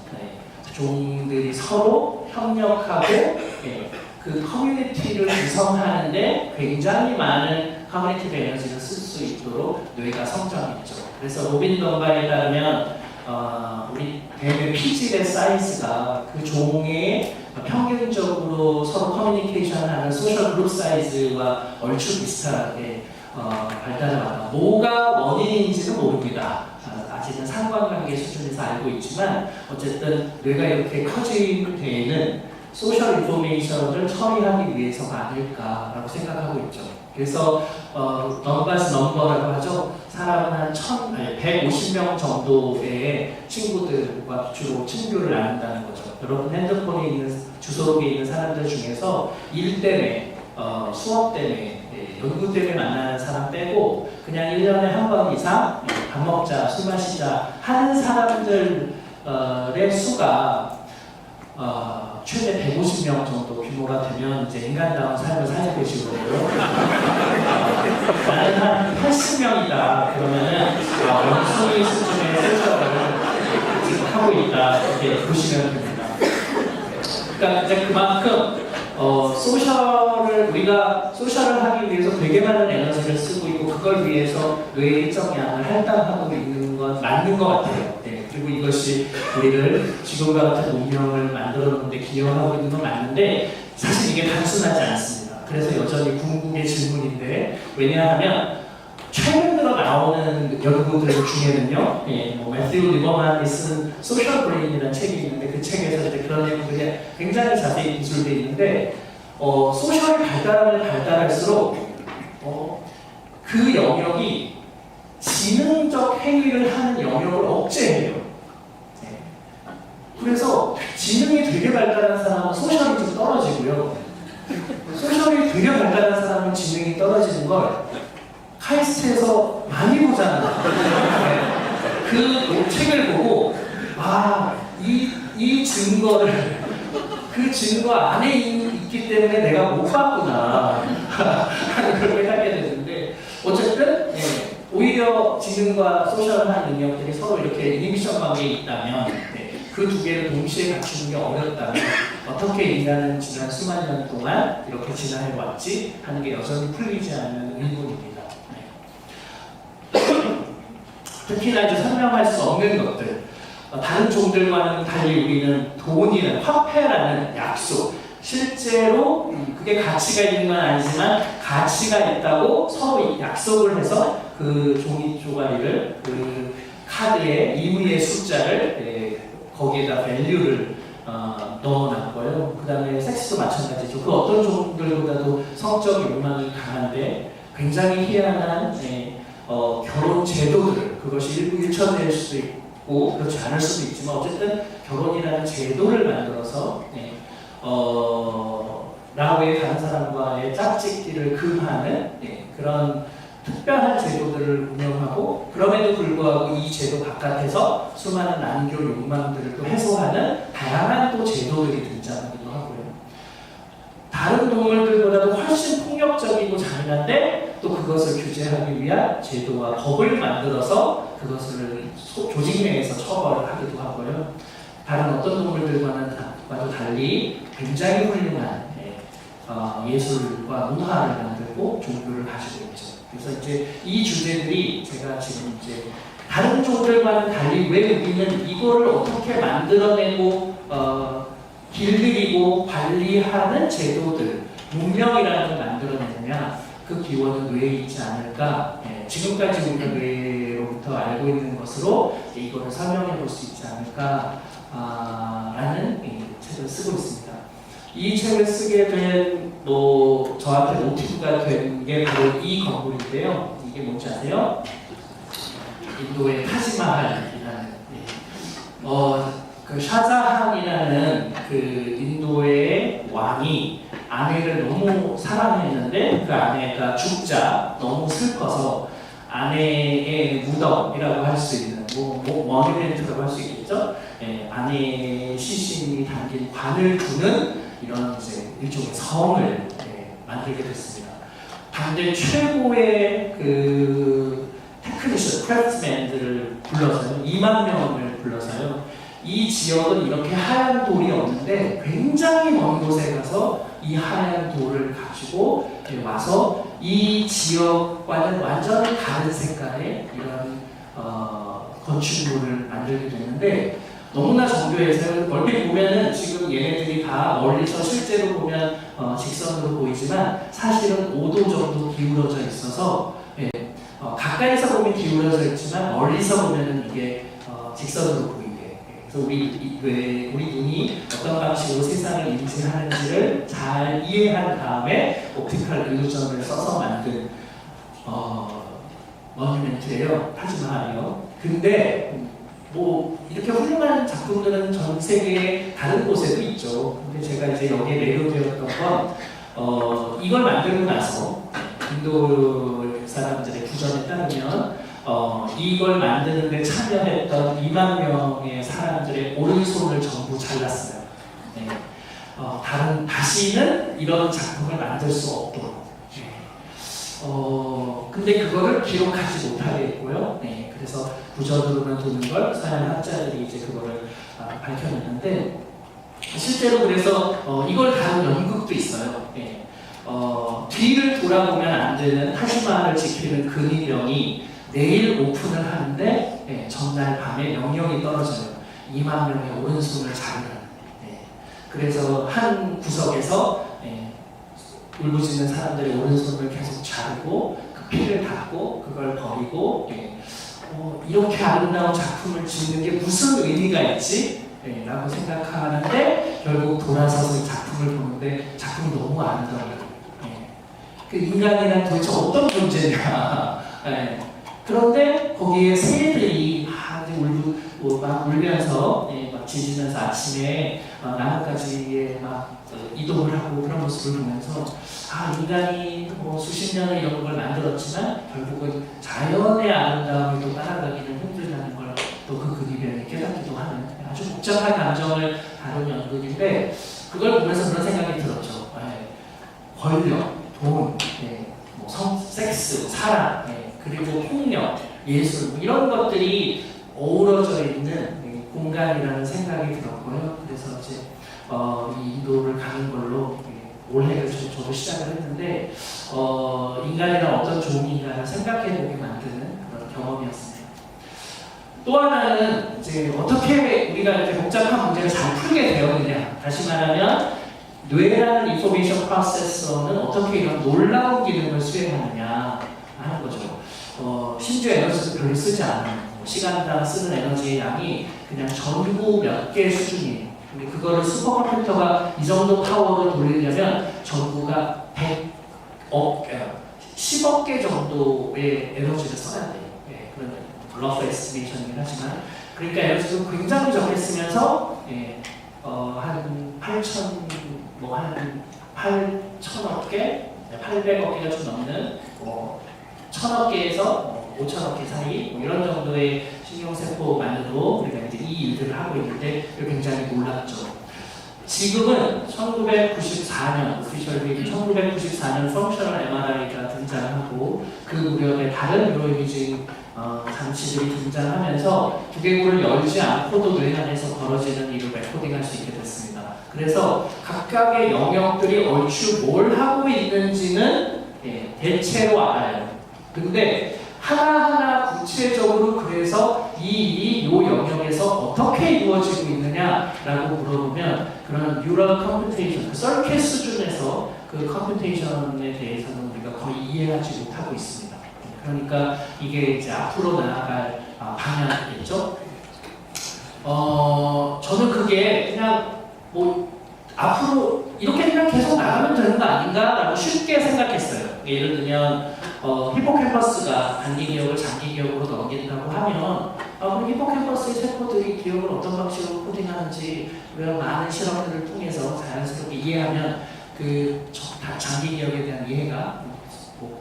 종들이 서로 협력하고 그 커뮤니티를 구성하는데 굉장히 많은 커뮤니티 에너지를 쓸 수 있도록 뇌가 성장했죠. 그래서 로빈 덤바에 따르면 우리 대뇌 피질의 사이즈가 그 종의 평균적으로 서로 커뮤니케이션하는 소셜 그룹 사이즈와 얼추 비슷하게 발달해왔다. 뭐가 원인인지는 모릅니다. 아직은 상관관계 수준에서 알고 있지만 어쨌든 뇌가 이렇게 커진 데에는 소셜 인포메이션을 처리하기 위해서가 아닐까라고 생각하고 있죠. 그래서 넘버스 넘버라고 하죠. 사람은 한 150명 정도의 친구들과 주로 친교를 나눈다는 거죠. 여러분 핸드폰에 있는 주소록에 있는 사람들 중에서 일 때문에 수업 때문에 연구 때문에 만나는 사람 빼고 그냥 1년에 한 번 이상 밥 먹자, 술 마시자 하는 사람들의 수가 최대 150명 정도 규모가 되면 이제 인간다운 삶을 살게 되시고요. 나는 한 80명이다. 그러면은 원숭이 수준의 소셜을 지금 하고 있다. 이렇게 보시면 됩니다. 그러니까 이제 그만큼 우리가 소셜을 하기 위해서 되게 많은 에너지를 쓰고 있고 그걸 위해서 뇌의 일정 양을 할당하고 있는 건 맞는 것 같아요. 그리고 이것이 우리를 지금과 같은 운명을 만들어 놓는데 기여하고 있는 건 맞는데 사실 이게 단순하지 않습니다. 그래서 여전히 궁극의 질문인데 왜냐하면 최근 들어 나오는 연구들 중에는요, 매튜 리버만이 쓴 소셜 브레인이라는 책이 있는데 그 책에서 이제 그런 내용들이 굉장히 자세히 기술되어 있는데 소셜이 발달할수록 그 영역이 지능적 행위를 하는 영역을 억제해요. 그래서 지능이 되게 발달한 사람은 소셜이 좀 떨어지고요. 소셜이 되게 발달한 사람은 지능이 떨어지는 걸 카이스트에서 많이 보잖아요. 그 책을 보고 이 증거를 그 증거 안에 있기 때문에 내가 못 봤구나 하는 걸 생각하게 되는데 어쨌든 오히려 지능과 소셜한 능력들이 서로 이렇게 이니비션 관계에 있다면 그 두 개를 동시에 갖추는 게 어렵다면 어떻게 인간은 지난 수만 년 동안 이렇게 진화해왔지 하는 게 여전히 풀리지 않는 의문입니다. 특히나 이제 설명할 수 없는 것들 다른 종들과는 달리 우리는 돈이라는 화폐라는 약속, 실제로 그게 가치가 있는 건 아니지만 가치가 있다고 서로 약속을 해서 그 종이 쪼가리를 그 카드의 이무의 숫자를 거기에다 밸류를 넣어놨고요. 그 다음에 섹스도 마찬가지죠. 그 어떤 종들보다도 성적 욕망이 강한데 굉장히 희한한 결혼 제도들, 그것이 일부 일천될 수도 있고 그렇지 않을 수도 있지만 어쨌든 결혼이라는 제도를 만들어서 나의 다른 사람과의 짝짓기를 금하는 그런 특별한 제도들을 운영하고, 그럼에도 불구하고 이 제도 바깥에서 수많은 남교 욕망들을 또 해소하는 다양한 또 제도들이 등장하기도 하고요. 다른 동물들보다도 훨씬 폭력적이고 잔인한데 또 그것을 규제하기 위한 제도와 법을 만들어서 그것을 조직 내에서 처벌을 하기도 하고요. 다른 어떤 동물들과는 달리 굉장히 훌륭한 예술과 문화를 만들고 종교를 가지고 있죠. 그래서 이제 이 주제들이 제가 지금 이제 다른 종들과는 달리 왜 우리는 이거를 어떻게 만들어내고 길들이고 관리하는 제도들, 문명이라는 걸 만들어내느냐, 그 기원은 뇌에 있지 않을까. 지금까지 우리가 뇌로부터 알고 있는 것으로 이거를 설명해 볼 수 있지 않을까 라는 책을 쓰고 있습니다. 이 책을 쓰게 된 저한테 모티브가 된 게 바로 이 건물인데요. 이게 뭔지 아세요? 인도의 타지마할이라는 그 샤자한이라는 그 인도의 왕이 아내를 너무 사랑했는데 그 아내가 죽자 너무 슬퍼서 아내의 무덤이라고 할 수 있는 머니멘트라고 할 수 있겠죠? 아내의 시신이 담긴 관을 두는 이런 이제 일종의 성을 만들게 됐습니다. 당대 최고의 그 테크니션, 크래프트맨들을 불러서요, 2만 명을 불러서요. 이 지역은 이렇게 하얀 돌이 없는데 굉장히 먼 곳에 가서 이 하얀 돌을 가지고 와서 이 지역과는 완전히 다른 색깔의 이런 건축물을 만들게 되는데, 너무나 정교해서 멀리 보면은 지금 얘네들이 다 멀리서 실제로 보면 직선으로 보이지만 사실은 5도 정도 기울어져 있어서 가까이서 보면 기울어져 있지만 멀리서 보면은 이게 직선으로 보이게. 그래서 우리 눈이 어떤 방식으로 세상을 인지하는지를 잘 이해한 다음에 옵티컬 일루전을 써서 만든 머니멘트예요. 타지마할이요. 근데 이렇게 훌륭한 작품들은 전 세계 다른 곳에도 있죠. 근데 제가 이제 여기에 매료되었던 건 이걸 만들고 나서 인도 사람들의 구전에 따르면 이걸 만드는 데 참여했던 2만 명의 사람들의 오른손을 전부 잘랐어요. 다시는 이런 작품을 만들 수 없도록. 근데 그거를 기록하지 못하게 했고요. 그래서 구전으로만 두는 걸 서양 학자들이 이제 그거를 밝혀냈는데, 실제로 그래서 이걸 다룬 연극도 있어요. 뒤를 돌아보면 안 되는 타지마할을 지키는 근위병이 내일 오픈을 하는데 전날 밤에 명령이 떨어져요. 2만 명의 오른손을 자르는. 그래서 한 구석에서 울부짖는 사람들의 오른손을 계속 자르고 그 피를 닦고 그걸 버리고 이렇게 아름다운 작품을 짓는 게 무슨 의미가 있지? 라고 생각하는데 결국 돌아서서 작품을 보는데 작품이 너무 아름다워요. 그 인간이란 도대체 어떤 존재냐. 그런데 거기에 새들이 막 울면서 막 짖으면서 아침에 나뭇가지에 막 이동을 하고 그런 모습을 보면서 인간이 수십 년을 이런 걸 만들었지만 결국은 자연의 아름다움을 또 따라가기는 힘들다는 걸 또 그 근위병이 깨닫기도 하는 아주 복잡한 감정을 다룬 연극인데, 그걸 보면서 그런 생각이 들었죠. 권력, 돈, 섹스, 사랑, 그리고 폭력, 예술 이런 것들이 어우러져 있는 공간이라는 생각이 들었고요. 그래서 이제 이 인도를 가는 걸로 올해를 저도 시작을 했는데 인간이란 어떤 종인가를 생각해보게 만드는 그런 경험이었습니다. 또 하나는 이제 어떻게 우리가 이렇게 복잡한 문제를 잘 풀게 되었느냐. 다시 말하면 뇌라는 인포메이션 프로세서는 어떻게 이런 놀라운 기능을 수행하느냐 하는 거죠. 심지어 에너지도 별로 쓰지 않은 시간당 쓰는 에너지의 양이 그냥 전구 몇 개 수준이에요. 근데 그거를 슈퍼컴퓨터가 이 정도 파워로 돌리려면 전구가 10억 개 정도의 에너지를 써야 돼요. 예, 그런 러프 에스티메이션이긴 하지만 그러니까 에너지도 굉장히 적게 쓰면서 한 8천억 개, 800억 개가 좀 넘는 1000억 개에서 5천억 개 사이 이런 정도의 신경세포만으로 우리가 이제 이 일들을 하고 있는데 굉장히 놀랍죠. 지금은 1994년, 오피셜리 1994년 펑셔널 MRI가 등장하고 그 무렵에 다른 뉴로이미징 장치들이 등장하면서 두개골을 열지 않고도 뇌 안에서 벌어지는 일을 레코딩할 수 있게 됐습니다. 그래서 각각의 영역들이 얼추 뭘 하고 있는지는 대체로 알아요. 근데 하나하나 구체적으로 그래서 이 일이 이 영역에서 어떻게 이루어지고 있느냐라고 물어보면 그런 뉴럴 컴퓨테이션, 그 서킷 수준에서 그 컴퓨테이션에 대해서는 우리가 거의 이해하지 못하고 있습니다. 그러니까 이게 이제 앞으로 나아갈 방향이겠죠. 저는 그게 그냥 앞으로 이렇게 그냥 계속 나가면 되는 거 아닌가라고 쉽게 생각했어요. 예를 들면 히포캠퍼스가 단기 기억을 장기 기억으로 넘긴다고 하면 그럼 히포캠퍼스의 세포들이 기억을 어떤 방식으로 코딩하는지 우리가 많은 실험들을 통해서 자연스럽게 이해하면 그 장기 기억에 대한 이해가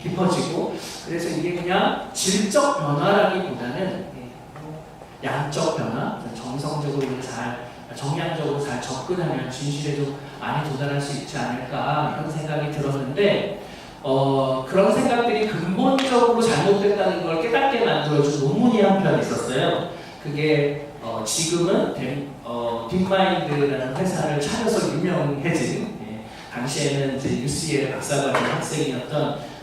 깊어지고 그래서 이게 그냥 질적 변화라기보다는 양적 변화, 정성적으로 정량적으로 잘 접근하면 진실에 좀 많이 도달할 수 있지 않을까 이런 생각이 들었는데 그런 생각들이 근본적으로 잘못됐다는 걸 깨닫게 만들어준 논문이 한 편 있었어요. 그게 지금은 딥마인드라는 회사를 차려서 유명해진 당시에는 이제 UCL 박사과정 학생이었던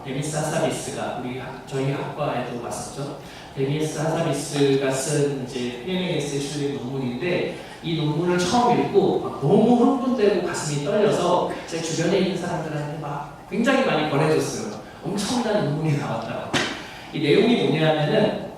데미스 하사비스가 저희 학과에도 왔었죠. 데미스 하사비스가 쓴 이제 PNAS에 실린 논문인데 이 논문을 처음 읽고 너무 흥분되고 가슴이 떨려서 제 주변에 있는 사람들한테 막 굉장히 많이 권해줬어요. 엄청난 논문이 나왔다고. 이 내용이 뭐냐면은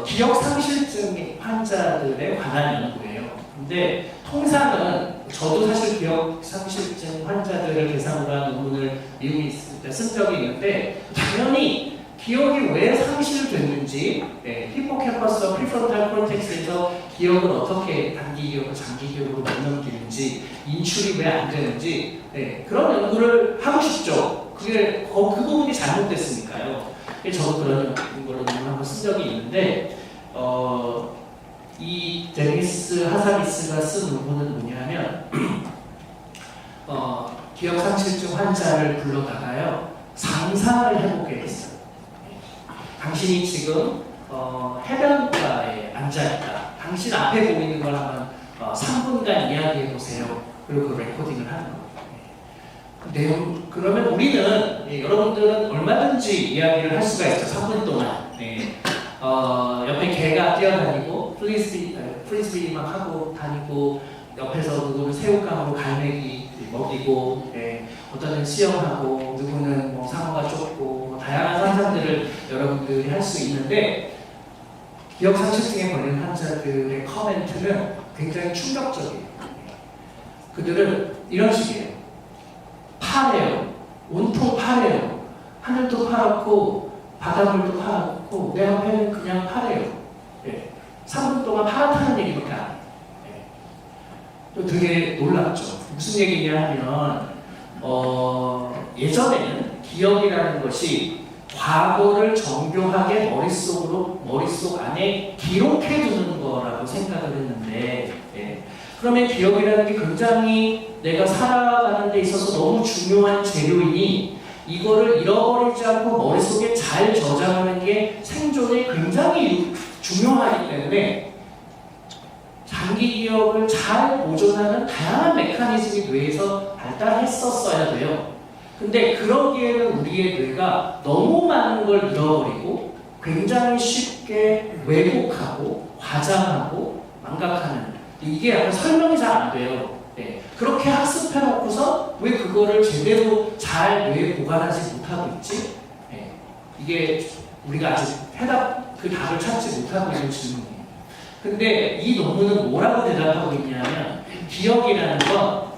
기억상실증 환자들에 관한 연구예요. 근데 통상은 저도 사실 기억상실증 환자들을 대상으로 한 논문을 미국에 있을 때 쓴 적이 있는데 당연히 기억이 왜 상실됐는지, 히포캠퍼스와 프리프론탈 콜텍스에서 기억을 어떻게 단기 기억을 장기 기억으로 못 넘기는지, 인출이 왜 안 되는지, 그런 연구를 하고 싶죠. 그 부분이 잘못됐으니까요. 저도 그런 걸로 논문 한번 쓴 적이 있는데, 이 데니스 하사비스가 쓴 논문은 뭐냐면, 기억상실증 환자를 불러다가요, 상상을 해보게 했어요. 당신이 지금 해변가에 앉아있다. 당신 앞에 보이는 걸 한번 3분간 이야기해보세요. 그리고 그 레코딩을 하는 거예요. 그러면 우리는, 여러분들은 얼마든지 이야기를 할 수가 있죠. 3분 동안. 옆에 개가 뛰어다니고, 프리스비 막 하고 다니고, 옆에서 누구는 새우깡으로 갈매기 먹이고, 어떤 수영하고, 누구는 뭐 상어가 쫓고, 다양한 상상들을 여러분들이 할 수 있는데 기억상실증에 걸린 환자들의 커멘트는 굉장히 충격적이에요. 그들은 이런 식이에요. 파래요. 온통 파래요. 하늘도 파랗고 바닷물도 파랗고 내 앞에는 그냥 파래요. 3분 동안 파랗다는 얘기밖에 안 해요. 또 되게 놀랍죠. 무슨 얘기냐 하면 예전에는 기억이라는 것이 과거를 정교하게 머릿속 안에 기록해두는 거라고 생각을 했는데, 그러면 기억이라는 게 굉장히 내가 살아가는 데 있어서 너무 중요한 재료이니 이거를 잃어버리지 않고 머릿속에 잘 저장하는 게 생존에 굉장히 중요하기 때문에 장기 기억을 잘 보존하는 다양한 메커니즘이 뇌에서 발달했었어야 돼요. 근데 그러기에는 우리의 뇌가 너무 많은 걸 잃어버리고 굉장히 쉽게 왜곡하고 과장하고 망각하는 이게 약간 설명이 잘 안 돼요. 네. 그렇게 학습해놓고서 왜 그거를 제대로 잘 뇌에 보관하지 못하고 있지? 네. 이게 우리가 아직 그 답을 찾지 못하고 있는 질문이에요. 근데 이 논문은 뭐라고 대답하고 있냐면 기억이라는 건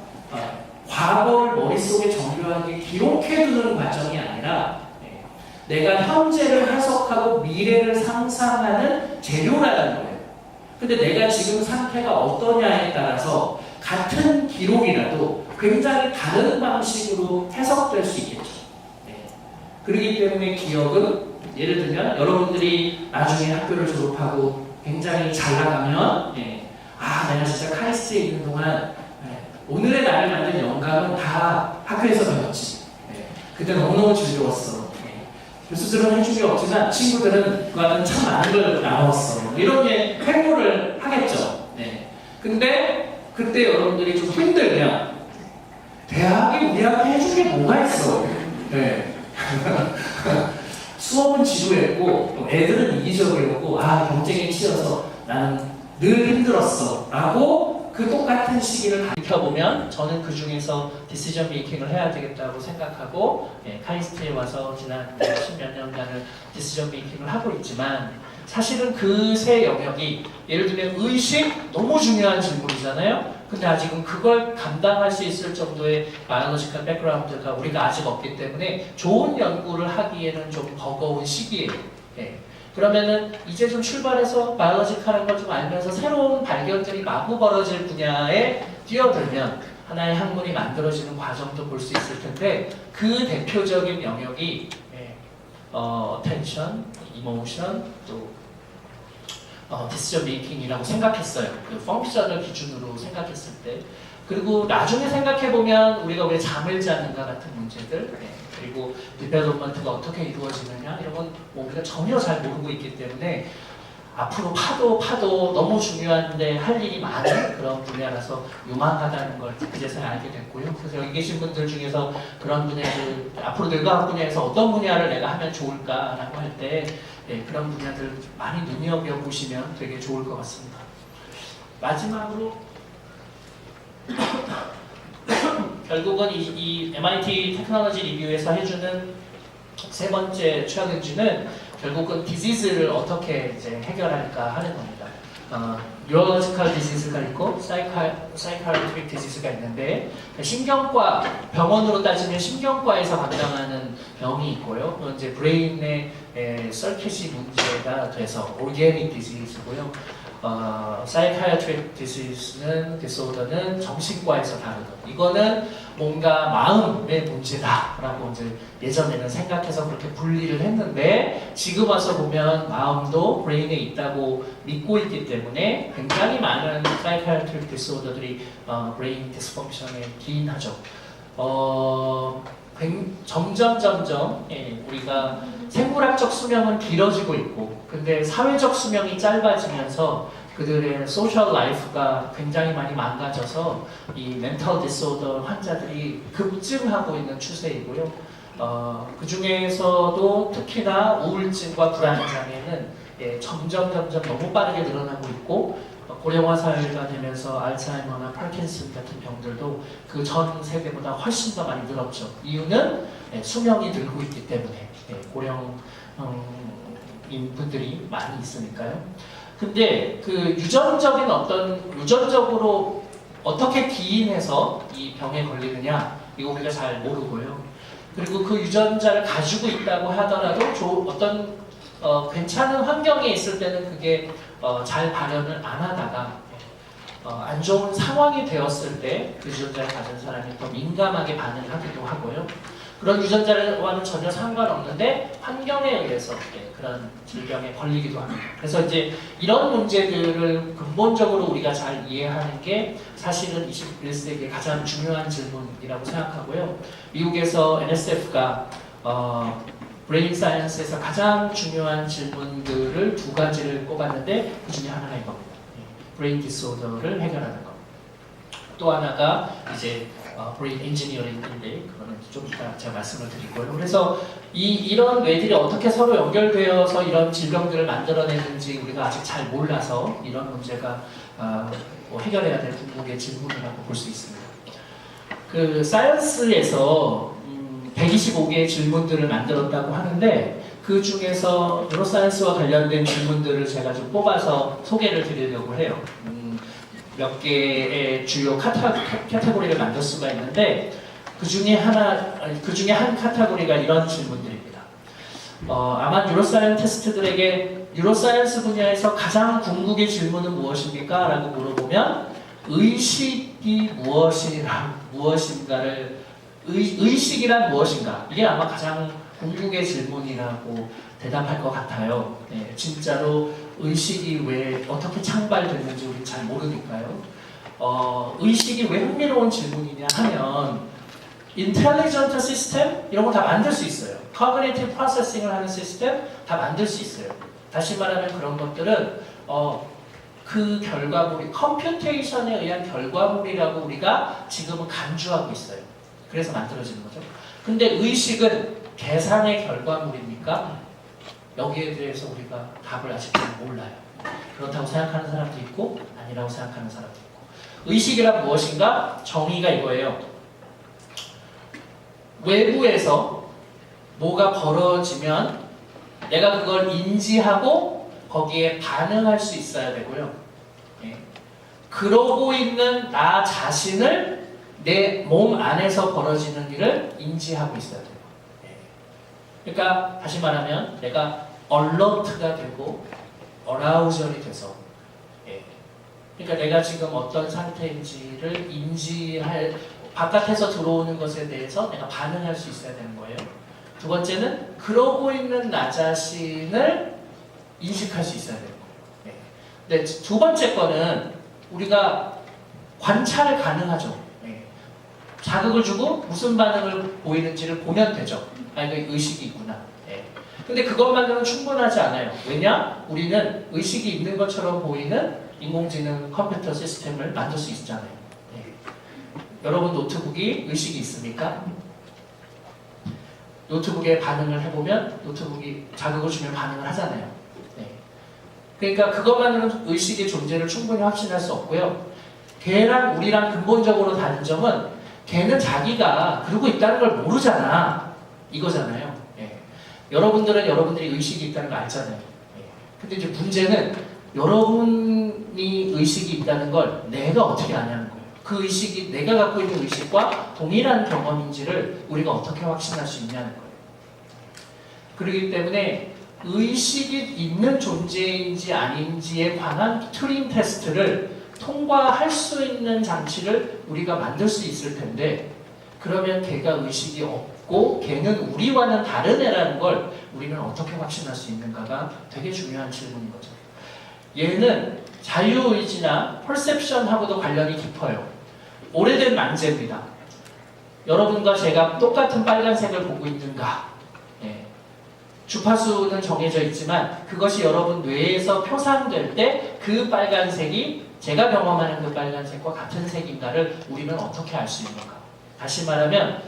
과거를 머릿속에 정교하게 기록해두는 과정이 아니라 내가 현재를 해석하고 미래를 상상하는 재료라는 거예요. 근데 내가 지금 상태가 어떠냐에 따라서 같은 기록이라도 굉장히 다른 방식으로 해석될 수 있겠죠. 그렇기 때문에 기억은 예를 들면 여러분들이 나중에 학교를 졸업하고 굉장히 잘 나가면 내가 진짜 카이스트에 있는 동안 오늘의 나를 만든 영감은 다 학교에서 배웠지. 그때 너무너무 즐거웠어. 교수들은 해준 게 없지만 친구들은 그거는 참 많은 걸 나눴어. 이런 회고를 하겠죠. 근데 그때 여러분들이 좀 힘들면 대학이 우리한테 해준 게 뭐가 있어? 수업은 지루했고 애들은 이기적이었고 경쟁에 치여서 나는 늘 힘들었어 라고 그 똑같은 시기를 가르쳐보면 저는 그 중에서 디시전 메이킹을 해야 되겠다고 생각하고 카이스트에 와서 지난 10몇 년간을 디시전 메이킹을 하고 있지만 사실은 그 세 영역이 예를 들면 의식 너무 중요한 질문이잖아요. 근데 아직은 그걸 감당할 수 있을 정도의 바이올로지컬 백그라운드가 우리가 아직 없기 때문에 좋은 연구를 하기에는 좀 버거운 시기예요. 그러면은 이제 좀 출발해서 바이올로지컬한 걸 좀 알면서 새로운 발견들이 마구 벌어질 분야에 뛰어들면 하나의 학문이 만들어지는 과정도 볼 수 있을 텐데 그 대표적인 영역이 attention, emotion, 또 decision making이라고 생각했어요. 그 펑션을 기준으로 생각했을 때. 그리고 나중에 생각해보면 우리가 왜 잠을 자는가 같은 문제들, 그리고 디벨롭먼트가 어떻게 이루어지느냐 이런 건 우리가 전혀 잘 모르고 있기 때문에 앞으로 파도 너무 중요한데 할 일이 많은 그런 분야라서 유망하다는 걸 그제서야 알게 됐고요. 그래서 여기 계신 분들 중에서 그런 분야를 앞으로 늙어갈 분야에서 어떤 분야를 내가 하면 좋을까라고 할 때 그런 분야들 많이 눈여겨보시면 되게 좋을 것 같습니다. 마지막으로 결국은 이 MIT 테크놀로지 리뷰에서 해주는 세 번째 최악인지는 결국은 디지즈를 어떻게 이제 해결할까 하는 겁니다. 뉴럴로지컬 디지즈가 있고 사이카트릭 디지즈가 있는데 신경과 병원으로 따지면 신경과에서 관장하는 병이 있고요. 그건 이제 브레인의 서킷이 문제가 돼서 오르게닉 디지즈고요. 사이카트릭 디소더는 정신과에서 다루는 이거는 뭔가 마음의 문제다라고 이제 예전에는 생각해서 그렇게 분리를 했는데 지금 와서 보면 마음도 브레인에 있다고 믿고 있기 때문에 굉장히 많은 사이카트릭 디소더들이 브레인 디스펑션에 기인하죠. 점점 우리가 생물학적 수명은 길어지고 있고 근데 사회적 수명이 짧아지면서 그들의 소셜 라이프가 굉장히 많이 망가져서 이 멘탈 디소더 환자들이 급증하고 있는 추세이고요. 그 중에서도 특히나 우울증과 불안장애는 점점 너무 빠르게 늘어나고 있고 고령화 사회가 되면서 알츠하이머나 파킨슨 같은 병들도 그 전 세대보다 훨씬 더 많이 늘었죠. 이유는 수명이 늘고 있기 때문에 고령인 분들이 많이 있으니까요. 근데 그 유전적으로 어떻게 기인해서 이 병에 걸리느냐 이거 우리가 잘 모르고요. 그리고 그 유전자를 가지고 있다고 하더라도 어떤 괜찮은 환경에 있을 때는 그게 잘 발현을 안 하다가 안 좋은 상황이 되었을 때 그 유전자를 가진 사람이 더 민감하게 반응하기도 하고요. 그런 유전자와는 전혀 상관없는데 환경에 의해서 그런 질병에 걸리기도 합니다. 그래서 이제 이런 문제들을 근본적으로 우리가 잘 이해하는 게 사실은 21세기의 가장 중요한 질문이라고 생각하고요. 미국에서 NSF가 브레인 사이언스에서 가장 중요한 질문들을 두 가지를 꼽았는데 그 중에 하나가 이겁니다. 브레인 디소더를 해결하는 것. 또 하나가 이제 브레인 엔지니어링인데 그거는 좀 이따 제가 말씀을 드리고요. 그래서 이런 뇌들이 어떻게 서로 연결되어서 이런 질병들을 만들어내는지 우리가 아직 잘 몰라서 이런 문제가 뭐 해결해야 될 궁극의 질문이라고 볼 수 있습니다. 그 사이언스에서 125개의 질문들을 만들었다고 하는데 그 중에서 뉴로사이언스와 관련된 질문들을 제가 좀 뽑아서 소개를 드리려고 해요. 몇 개의 주요 카테고리를 만들 수가 있는데 그 중에 한 카테고리가 이런 질문들입니다. 아마 뉴로사이언티스트들에게 뉴로사이언스 분야에서 가장 궁극의 질문은 무엇입니까? 라고 물어보면 의식이 무엇인가를 의식이란 무엇인가? 이게 아마 가장 궁극의 질문이라고 대답할 것 같아요. 네, 진짜로 의식이 왜 어떻게 창발됐는지 우리 잘 모르니까요. 의식이 왜 흥미로운 질문이냐 하면 인텔리전트 시스템 이런 거 다 만들 수 있어요. 커그니티브 프로세싱을 하는 시스템 다 만들 수 있어요. 다시 말하면 그런 것들은 그 결과물이 컴퓨테이션에 의한 결과물이라고 우리가 지금은 간주하고 있어요. 그래서 만들어지는 거죠. 근데 의식은 계산의 결과물입니까? 여기에 대해서 우리가 답을 아직 잘 몰라요. 그렇다고 생각하는 사람도 있고 아니라고 생각하는 사람도 있고. 의식이란 무엇인가? 정의가 이거예요. 외부에서 뭐가 벌어지면 내가 그걸 인지하고 거기에 반응할 수 있어야 되고요. 예. 그러고 있는 나 자신을 내 몸 안에서 벌어지는 일을 인지하고 있어야 돼요. 그러니까 다시 말하면 내가 얼러트가 되고 어라우절이 돼서 그러니까 내가 지금 어떤 상태인지를 인지할 바깥에서 들어오는 것에 대해서 내가 반응할 수 있어야 되는 거예요. 두 번째는 그러고 있는 나 자신을 인식할 수 있어야 되는 거예요. 근데 두 번째 거는 우리가 관찰 가능하죠. 자극을 주고 무슨 반응을 보이는지를 보면 되죠. 아, 이거 의식이 있구나. 근데 그것만으로는 충분하지 않아요. 왜냐? 우리는 의식이 있는 것처럼 보이는 인공지능 컴퓨터 시스템을 만들 수 있잖아요. 여러분 노트북이 의식이 있습니까? 노트북에 반응을 해보면 노트북이 자극을 주면 반응을 하잖아요. 그러니까 그것만으로는 의식의 존재를 충분히 확신할 수 없고요. 걔랑 우리랑 근본적으로 다른 점은 걔는 자기가 그러고 있다는 걸 모르잖아. 이거잖아요. 여러분들은 여러분들이 의식이 있다는 걸 알잖아요. 근데 이제 문제는 여러분이 의식이 있다는 걸 내가 어떻게 아냐는 거예요. 그 의식이 내가 갖고 있는 의식과 동일한 경험인지를 우리가 어떻게 확신할 수 있냐는 거예요. 그렇기 때문에 의식이 있는 존재인지 아닌지에 관한 튜링 테스트를 통과할 수 있는 장치를 우리가 만들 수 있을 텐데 그러면 걔가 의식이 없고 걔는 우리와는 다른 애라는 걸 우리는 어떻게 확신할 수 있는가가 되게 중요한 질문인 거죠. 얘는 자유의지나 퍼셉션하고도 관련이 깊어요. 오래된 만재입니다. 여러분과 제가 똑같은 빨간색을 보고 있는가? 주파수는 정해져 있지만 그것이 여러분 뇌에서 표상될 때 그 빨간색이 제가 경험하는 그 빨간색과 같은 색인가를 우리는 어떻게 알 수 있는가? 다시 말하면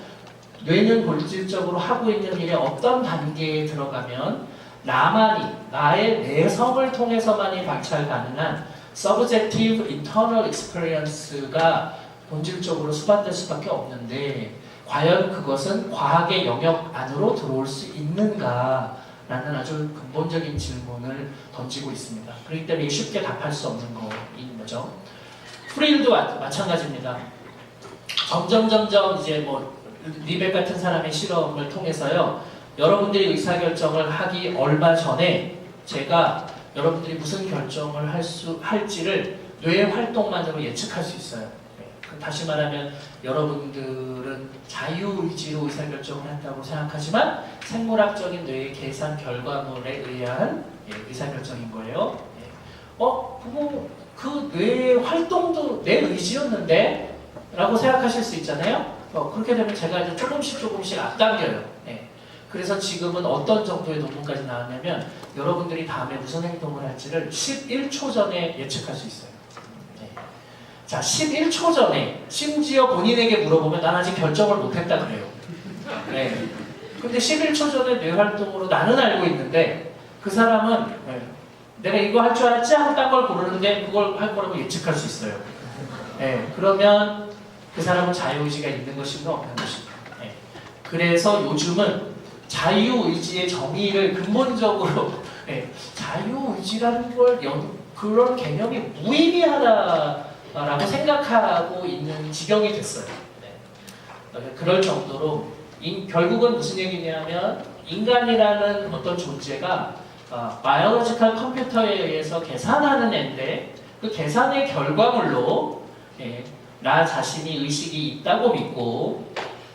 뇌는 본질적으로 하고 있는 일의 어떤 단계에 들어가면 나의 내성을 통해서만이 관찰 가능한 Subjective Internal Experience가 본질적으로 수반될 수밖에 없는데 과연 그것은 과학의 영역 안으로 들어올 수 있는가? 라는 아주 근본적인 질문을 던지고 있습니다. 그렇기 때문에 쉽게 답할 수 없는 거인 거죠. 프리일도 마찬가지입니다. 점점 이제 뭐 리벨 같은 사람의 실험을 통해서요. 여러분들이 의사결정을 하기 얼마 전에 제가 여러분들이 무슨 결정을 할지를 뇌의 활동만으로 예측할 수 있어요. 다시 말하면 여러분들은 자유의지로 의사결정을 한다고 생각하지만 생물학적인 뇌의 계산 결과물에 의한 의사결정인 거예요. 그 뇌의 활동도 내 의지였는데? 라고 생각하실 수 있잖아요. 그렇게 되면 제가 이제 조금씩 앞당겨요. 그래서 지금은 어떤 정도의 논문까지 나왔냐면 여러분들이 다음에 무슨 행동을 할지를 11초 전에 예측할 수 있어요. 자, 11초 전에 심지어 본인에게 물어보면 난 아직 결정을 못했다 그래요. 네. 근데 11초 전에 뇌 활동으로 나는 알고 있는데 그 사람은 내가 이거 할 줄 알았지 하고 딴 걸 고르는데 그걸 할 거라고 예측할 수 있어요. 네. 그러면 그 사람은 자유의지가 있는 것인가 없는 것인가. 네. 그래서 요즘은 자유의지의 정의를 근본적으로 자유의지라는 걸 그런 개념이 무의미하다라고 생각하고 있는 지경이 됐어요. 네. 그럴 정도로 결국은 무슨 얘기냐면 인간이라는 어떤 존재가 바이올로지컬 컴퓨터에 의해서 계산하는 애인데 그 계산의 결과물로 나 자신이 의식이 있다고 믿고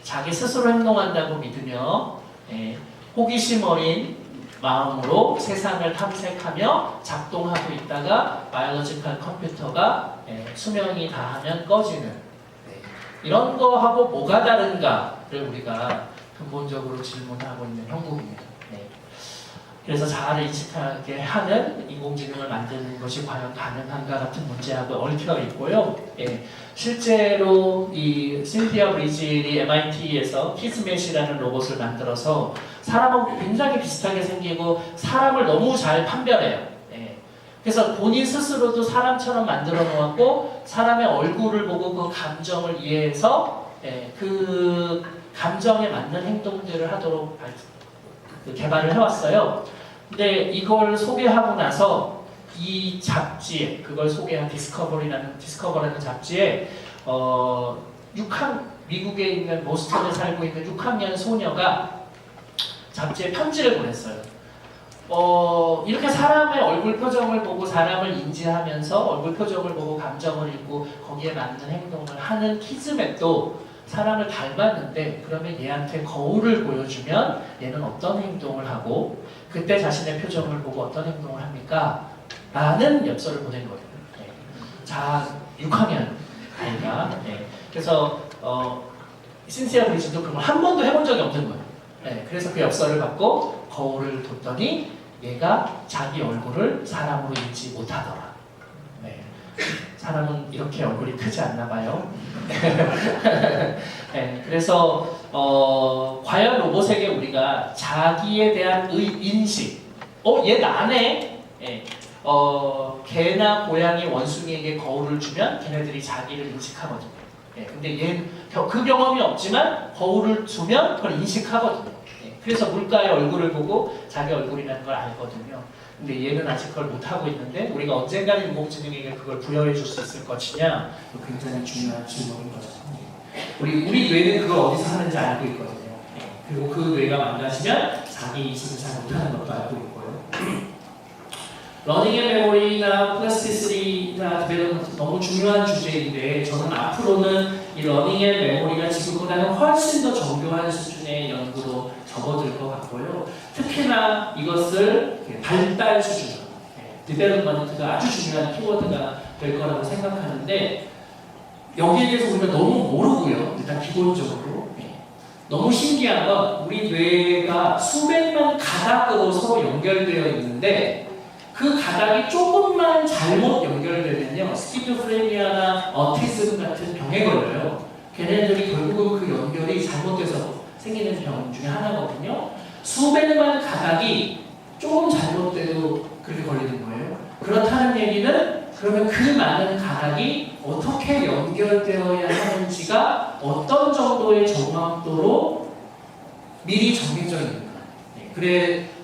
자기 스스로 행동한다고 믿으며 호기심 어린 마음으로 세상을 탐색하며 작동하고 있다가 바이올로지컬 컴퓨터가 수명이 다하면 꺼지는 이런 거하고 뭐가 다른가를 우리가 근본적으로 질문하고 있는 형국입니다. 그래서 자아를 인식하게 하는 인공지능을 만드는 것이 과연 가능한가 같은 문제하고 얽혀 있고요. 실제로 이 신티아 브리질이 MIT에서 키스맷이라는 로봇을 만들어서 사람하고 굉장히 비슷하게 생기고 사람을 너무 잘 판별해요. 그래서 본인 스스로도 사람처럼 만들어 놓았고 사람의 얼굴을 보고 그 감정을 이해해서 그 감정에 맞는 행동들을 하도록 개발을 해왔어요. 근데 이걸 소개하고 나서 이 잡지에 그걸 소개한 디스커버라는 잡지에 미국에 있는 보스턴에 살고 있는 6학년 소녀가 잡지에 편지를 보냈어요. 이렇게 사람의 얼굴 표정을 보고 사람을 인지하면서 얼굴 표정을 보고 감정을 읽고 거기에 맞는 행동을 하는 키즈맵도 사람을 닮았는데 그러면 얘한테 거울을 보여주면 얘는 어떤 행동을 하고 그때 자신의 표정을 보고 어떤 행동을 합니까? 라는 엽서를 보낸 거예요. 자, 6학년 아이가. 그래서 신티아 브리질도 그걸 한 번도 해본 적이 없는 거예요. 그래서 그 엽서를 받고 거울을 뒀더니 얘가 자기 얼굴을 사람으로 인지 못하더라. 사람은 이렇게 얼굴이 크지 않나 봐요. 그래서 과연 로봇에게 우리가 자기에 대한 인식, 얘 나네. 개나 고양이, 원숭이에게 거울을 주면 걔네들이 자기를 인식하거든요. 근데 그 경험이 없지만 거울을 주면 그걸 인식하거든요. 그래서 물가의 얼굴을 보고 자기 얼굴이라는 걸 알거든요. 근데 얘는 아직 그걸 못하고 있는데 우리가 언젠가는 인공지능에게 그걸 부여해 줄 수 있을 것이냐 굉장히 중요한 질문인 거죠. 우리 뇌는 그걸 어디서 하는지 알고 있거든요. 그리고 그 뇌가 망가지면 자기 인식을 잘 못하는 것도 알고 있고요. 러닝 앤 메모리나 플라스티시티나 디벨롭먼트 너무 중요한 주제인데 저는 앞으로는 이 러닝 앤 메모리가 지금보다는 훨씬 더 정교한 수준의 연구로 접어들 것 같고요. 특히나 이것을 발달 수준, 디벨롭먼트가 아주 중요한 키워드가 될 거라고 생각하는데 여기에 대해서 우리가 너무 모르고요. 일단 기본적으로 너무 신기한 건 우리 뇌가 수백만 가닥으로 서로 연결되어 있는데 그 가닥이 조금만 잘못 연결되면요 스키조프레니아나 어티즘 같은 병에 걸려요. 걔네들이 결국은 그 연결이 잘못돼서 생기는 병 중에 하나거든요. 수백만 가닥이 조금 잘못돼도 그렇게 걸리는 거예요. 그렇다는 얘기는 그러면 그 많은 가닥이 어떻게 연결되어야 하는지가 어떤 정도의 정확도로 미리 정해져 있는가.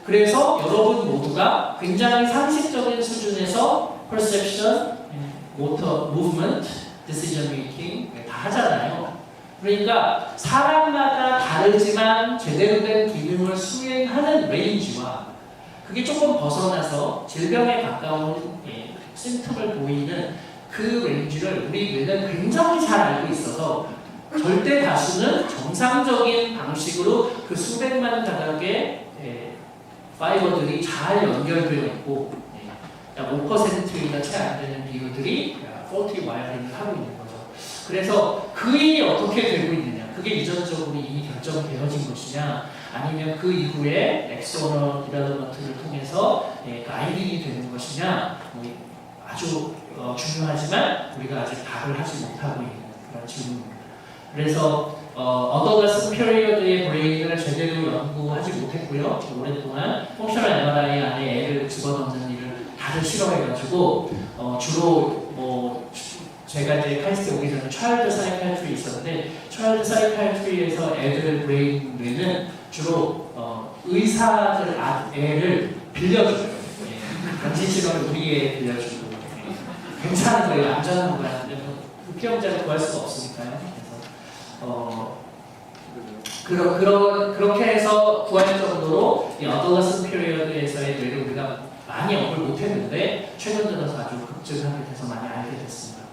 그래서 여러분 모두가 굉장히 상식적인 수준에서 perception, motor, movement, decision making 다 하잖아요. 그러니까 사람마다 다르지만 제대로 된 기능을 수행하는 레인지와 그게 조금 벗어나서 질병에 가까운 심텀을 보이는 그 레인지를 우리 뇌는 굉장히 잘 알고 있어서 절대 다수는 정상적인 방식으로 그 수백만 가닥의 파이버들이 잘 연결되어 있고 5%이나 채 안 되는 비율들이 faulty wiring을 하고 있는 거죠. 그래서 그 일이 어떻게 되고 있느냐, 그게 유전적으로 이미 결정되어진 것이냐, 아니면 그 이후에 엑소널 디벨롭먼트를 통해서 가이딩이 되는 것이냐, 아주 중요하지만 우리가 아직 답을 하지 못하고 있는 그런 질문입니다. 그래서 어더거스 피리어드의 브레인을 제대로 연구하지 못했고요. 오랫동안 펑셔널 MRI 안에 애를 집어넣는 일을 다들 싫어해가지고 주로 제가 이제 카이스트 오기 전에 차일드 사이카이트리 있었는데 차일드 사이카이트리에서 애들 브레인 뇌는 주로 의사들 애를 빌려줘요. 정신질환을 우리 애 빌려주고 괜찮은 거예요. 안전한 거야. 흑병자를 구할 수가 없으니까요. 그렇게 해서 구할 정도로 이 어더거스 피리어드에서의 뇌를 우리가 많이 연구를 못했는데 최근 들어서 아주 급증하게 돼서 많이 알게 됐습니다.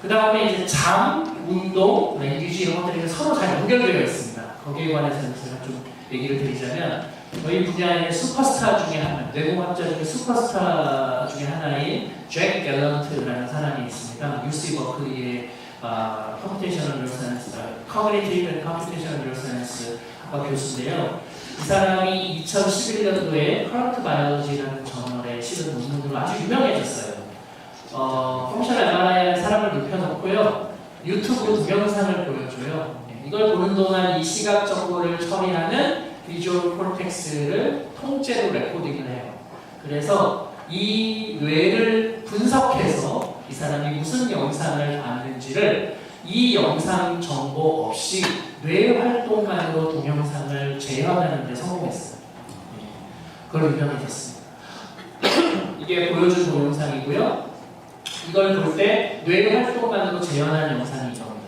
그 다음에 이제 잠, 운동, 랭귀지 이런 것들이 서로 잘 연결되어 있습니다. 거기에 관해서 제가 좀 얘기를 드리자면 저희 분야의 슈퍼스타 중에 하나, 뇌공학자 중에 슈퍼스타 중에 하나인 잭 갤런트라는 사람이 있습니다. UC 버클리의 컴퓨테이셔널 뉴로사이언스, 커뮤니티브 앤 컴퓨테이셔널 뉴로사이언스 학과 교수인데요. 이 사람이 2011년도에 커런트 바이올로지라는 저널에 실은 논문으로 아주 유명해졌어요. 펑셔널 MRI에 사람을 눕혀놓고요. 유튜브 동영상을 보여줘요. 이걸 보는 동안 이 시각 정보를 처리하는 비주얼 콜텍스를 통째로 레코딩을 해요. 그래서 이 뇌를 분석해서 이 사람이 무슨 영상을 봤는지를 이 영상 정보 없이 뇌 활동만으로 동영상을 재현하는 데 성공했어요. 그걸 유명해졌습니다. 이게 보여준 동영상이고요. 이걸 볼 때 뇌 활동만으로 재현한 영상이 이겁니다.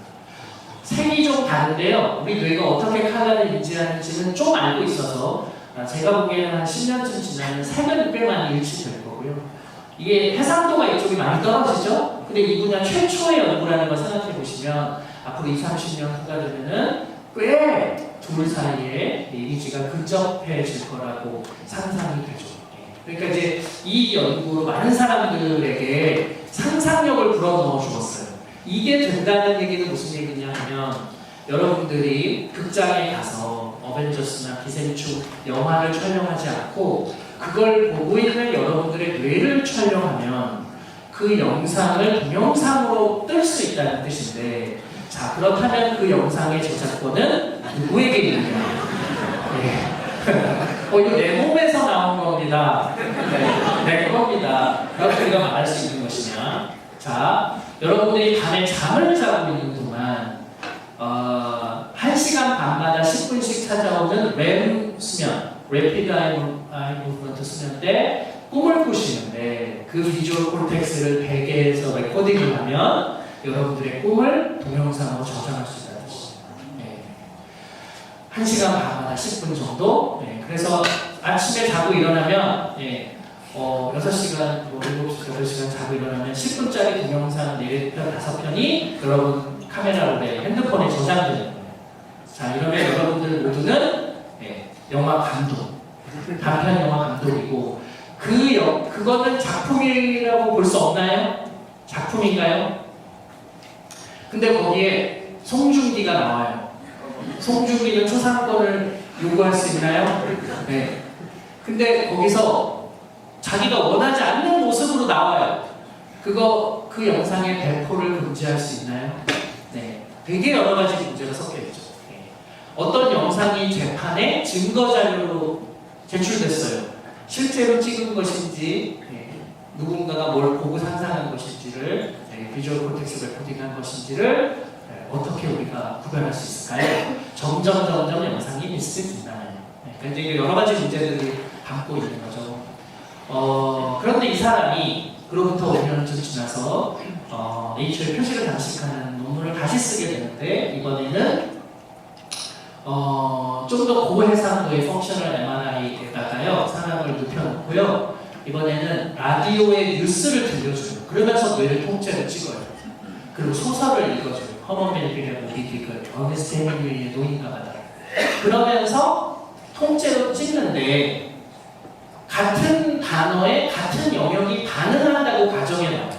색이 좀 다른데요. 우리 뇌가 어떻게 칼라를 인지하는지는 좀 알고 있어서 제가 보기에는 한 10년쯤 지나면 색은 꽤 많이 일치될 거고요. 이게 해상도가 이쪽이 많이 떨어지죠? 근데 이 분야 최초의 연구라는 걸 생각해 보시면 앞으로 20, 30년 후가 되면은 꽤 둘 사이에 이미지가 근접해질 거라고 상상이 되죠. 그러니까 이제 이 연구로 많은 사람들에게 상상력을 불어넣어 주었어요. 이게 된다는 얘기는 무슨 얘기냐면 여러분들이 극장에 가서 어벤져스나 기생충 영화를 촬영하지 않고 그걸 보고 있는 여러분들의 뇌를 촬영하면 그 영상을 동영상으로 뜰 수 있다는 뜻인데, 자 그렇다면 그 영상의 저작권은 누구에게 있느냐? 네. 이거 내 몸에서 나온 겁니다. 네, 내 겁니다. 그렇게 우리가 말할 수 있는 것이냐? 자, 여러분들이 밤에 잠을 자고 있는 동안 1시간 반마다 10분씩 찾아오는 REM 수면, Rapid Eye Movement 수면 때 꿈을 꾸시는데 그 비주얼 콜텍스를 베개에서 레코딩을 하면 여러분들의 꿈을 동영상으로 저장할 수 있다는 뜻입니다. 네. 1시간 반마다 10분 정도. 네. 그래서 아침에 자고 일어나면 6시간, 7시간, 8시간 자고 일어나면 10분짜리 동영상 4편, 5편이 여러분 카메라로 핸드폰에 저장되는 거예요. 자, 이러면 여러분들 모두는 영화 감독, 단편 영화 감독이고 그거는 작품이라고 볼 수 없나요? 작품인가요? 근데 거기에 송중기가 나와요. 송중기는 초상권을 요구할 수 있나요? 네. 근데 거기서 자기가 원하지 않는 모습으로 나와요. 그 영상의 배포를 금지할 수 있나요? 네. 되게 여러 가지 문제가 섞여 있죠. 네. 어떤 영상이 재판에 증거 자료로 제출됐어요. 실제로 찍은 것인지, 누군가가 뭘 보고 상상한 것인지를, 비주얼 콜텍스 레코딩한 것인지를 어떻게 우리가 구별할 수 있을까요? 점점 영상이 미스된다는. 그런데 이게 여러 가지 문제들이 담고 있는 거죠. 그런데 이 사람이 그로부터 5년쯤 지나서 네이처의 표시를 장식하는 논문을 다시 쓰게 되는데 이번에는 좀 더 고해상도의 펑셔널 MRI에다가요 사람을 눕혀놓고요 이번에는 라디오의 뉴스를 들려줘요. 그러면서 뇌를 통째로 찍어요. 그리고 소설을 읽어줘요. 허먼 멜빌이라고 리디글, 어네스트 헤밍웨이의 노인과 바다. 그러면서 통째로 찍는데 같은 단어에 같은 영역이 반응한다고 가정해놔요.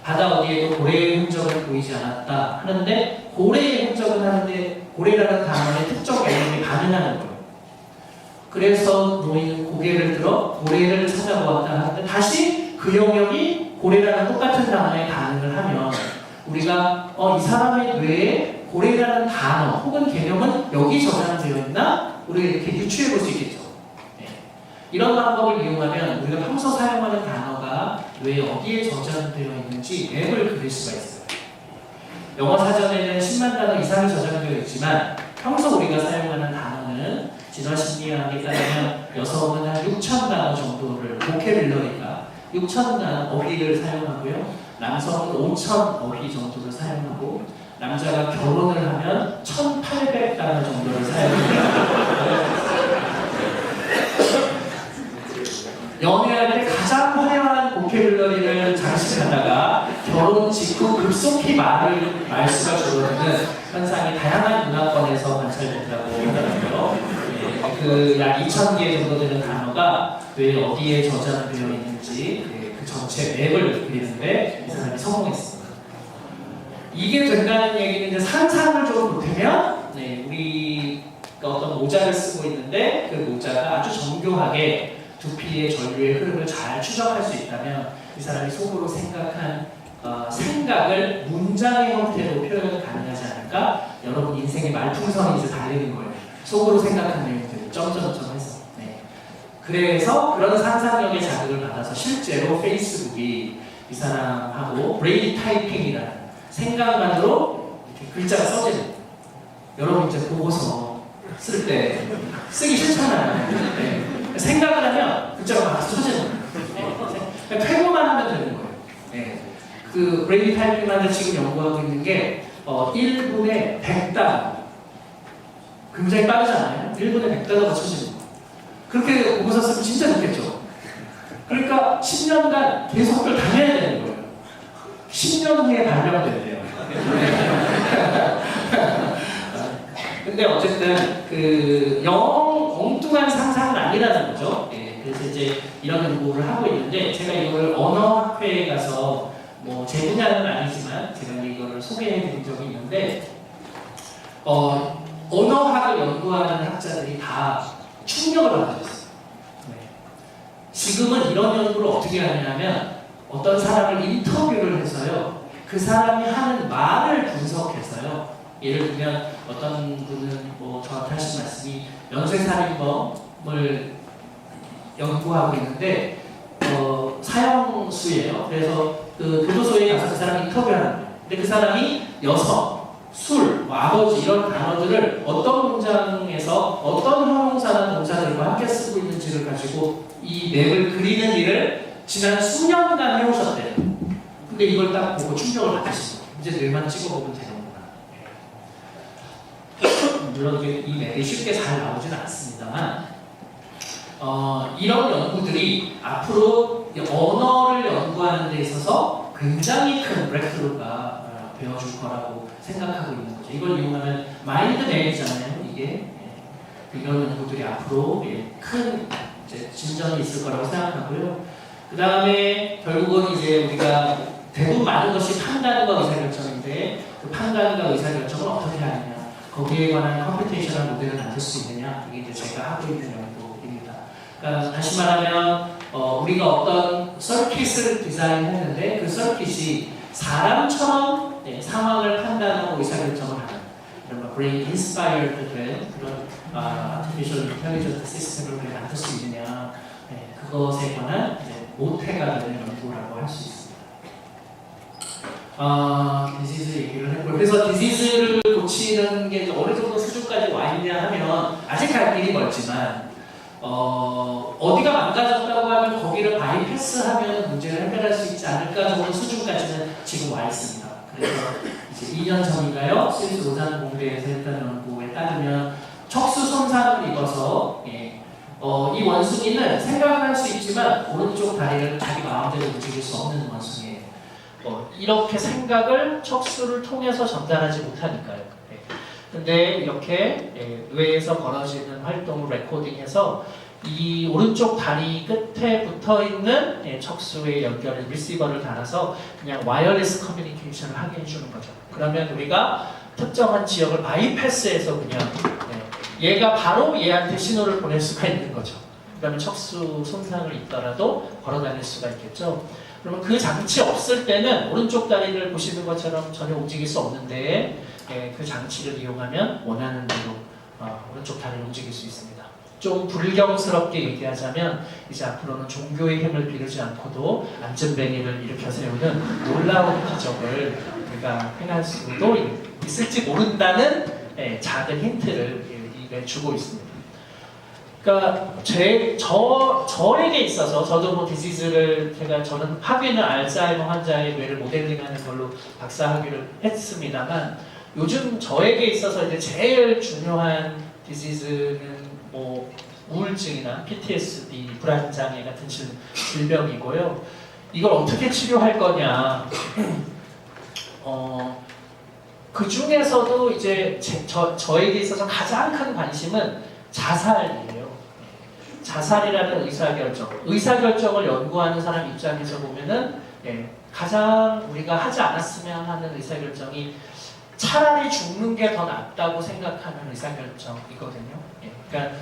바다 어디에도 고래의 흔적을 보이지 않았다 하는데 고래의 흔적은 하는데 고래라는 단어의 특정 영역이 반응하는 거예요. 그래서 노인은 고개를 들어 고래를 찾아보았다 하는데 다시 그 영역이 고래라는 똑같은 단어에 반응을 하면 우리가 이 사람의 뇌에 고래라는 단어 혹은 개념은 여기 저장되어 있나? 우리가 이렇게 유추해 볼 수 있겠죠. 네. 이런 방법을 이용하면 우리가 평소 사용하는 단어가 뇌에 어디에 저장되어 있는지 맵을 그릴 수가 있어요. 영어 사전에는 10만 단어 이상이 저장되어 있지만 평소 우리가 사용하는 단어는 진화심리학에 따르면 여성은 한 6천 단어 정도를 보캐블러리가 6천 단어 어휘를 사용하고요. 남성은 5천 어휘 정도를 사용하고 남자가 결혼을 하면 1,800단어 정도를 사용합니다. 연애할 때 가장 화려한 보캐블러리를 장식하다가 결혼 직후 급속히 말수가 줄어드는 현상이 다양한 문화권에서 관찰된다고 하더라고요. 그 약 2,000개 정도 되는 단어가 왜 어디에 저장되어 있는지 그 전체 맵을 그리는데 이 사람이 성공했습니다. 이게 된다는 얘기는 이제 상상을 좀 못하면 우리 어떤 모자를 쓰고 있는데 그 모자가 아주 정교하게 두피의 전류의 흐름을 잘 추적할 수 있다면 이 사람이 속으로 생각한 생각을 문장의 형태로 표현 가능하지 않을까? 여러분 인생의 말풍선이 이제 달리는 거예요. 속으로 생각한 내용들을 점점점 해서. 그래서 그런 상상력의 자극을 받아서 실제로 페이스북이 이 사람하고 브레인 타이핑이라는 생각만으로 이렇게 글자가 써지는 거예요. 여러분 이제 보고서 쓸 때 쓰기 싫잖아요. 생각을 하면 글자가 막 써지는 거예요. 회고만 하면 되는 거예요. 그 브레인 타이핑만을 지금 연구하고 있는 게 1분에 100단어. 굉장히 빠르잖아요. 1분에 100단어가 쳐지는 거예요. 그렇게 보고서 쓰면 진짜 좋겠죠. 그러니까 10년간 계속 그걸 당해야 되는 거예요. 10년 후에 발명된대요. 근데 어쨌든 그 엉뚱한 상상은 아니라는 거죠. 그래서 이제 이런 연구를 하고 있는데 제가 이걸 언어학회에 가서 뭐 제 분야는 아니지만 제가 이거를 소개해드린 적이 있는데 언어학을 연구하는 학자들이 다 충격을 받았어요. 지금은 이런 연구를 어떻게 하냐면 어떤 사람을 인터뷰를 해서요. 그 사람이 하는 말을 분석해서요. 예를 들면 어떤 분은 뭐 저한테 하신 말씀이 연쇄살인범을 연구하고 있는데 사형수예요. 그래서 그 교도소에 가서 그 사람이 인터뷰하는 거예요. 근데 그 사람이 여성, 술, 아버지 이런 단어들을 어떤 문장에서 어떤 형용사나 동사들과 함께 쓰고 있는지를 가지고 이 맵을 그리는 일을 지난 수년간 해오셨대요. 근데 이걸 딱 보고 충격을 받으신 거예요. 이제 뇌만 찍어보면 되는구나. 물론 이 맵이 쉽게 잘 나오진 않습니다만 이런 연구들이 앞으로 언어를 연구하는 데 있어서 굉장히 큰 브레이크스루가 되어줄 거라고 생각하고 있는 거죠. 이걸 이용하면 마인드 맵이잖아요. 이게 이런 연구들이 앞으로 큰 이제 진전이 있을 거라고 생각하고요. 그 다음에 결국은 이제 우리가 대부분 많은 것이 판단과 의사결정인데 그 판단과 의사결정을 어떻게 하느냐, 거기에 관한 컴퓨테이셔널 모델을 만들 수 있느냐, 이게 이제 제가 하고 있는 연구입니다. 그러니까 다시 말하면 우리가 어떤 서킷을 디자인했는데 그 서킷이 사람처럼 상황을 판단하고 의사결정을 하는 이런 브레인 인스파이어드 된 그런 아티피셜 인텔리전트 시스템을 우리가 만들 수 있느냐, 그것에 관한 모태가 되는 연구라고 할 수 있습니다. 디지즈 얘기를 했고요. 그래서 디지즈를 고치는 게 어느 정도 수준까지 와 있냐 하면 아직 갈 길이 멀지만 어디가 망가졌다고 하면 거기를 바이패스하면 문제를 해결할 수 있지 않을까 정도 수준까지는 지금 와 있습니다. 그래서 이제 2년 전인가요? 스위스 로잔 공대에서 했던 연구에 따르면 척수 손상을 입어서 이 원숭이는 생각할 수 있지만 오른쪽 다리를 자기 마음대로 움직일 수 없는 원숭이에요. 이렇게 생각을 척수를 통해서 전달하지 못하니까요. 근데 이렇게 뇌에서 벌어지는 활동을 레코딩해서 이 오른쪽 다리 끝에 붙어있는 척수의 연결을 리시버를 달아서 그냥 와이어리스 커뮤니케이션을 하게 해주는 거죠. 그러면 우리가 특정한 지역을 바이패스해서 그냥 얘가 바로 얘한테 신호를 보낼 수가 있는 거죠. 그러면 척수 손상을 입더라도 걸어 다닐 수가 있겠죠. 그러면 그 장치 없을 때는 오른쪽 다리를 보시는 것처럼 전혀 움직일 수 없는데 그 장치를 이용하면 원하는 대로 오른쪽 다리를 움직일 수 있습니다. 좀 불경스럽게 얘기하자면 이제 앞으로는 종교의 힘을 빌리지 않고도 안전뱅이를 일으켜 세우는 놀라운 기적을 우리가 행할 수도 있을지 모른다는 작은 힌트를 이게 주고 있습니다. 그러니까 저에게 있어서 저도 뭐 디지즈를 저는 학위는 알츠하이머 환자의 뇌를 모델링하는 걸로 박사 학위를 했습니다만 요즘 저에게 있어서 이제 제일 중요한 디지즈는 뭐 우울증이나 PTSD, 불안장애 같은 질병이고요. 이걸 어떻게 치료할 거냐? 그 중에서도 이제 저에게 있어서 가장 큰 관심은 자살이에요. 자살이라는 의사결정을 연구하는 사람 입장에서 보면은 가장 우리가 하지 않았으면 하는 의사결정이 차라리 죽는 게 더 낫다고 생각하는 의사결정이거든요. 그러니까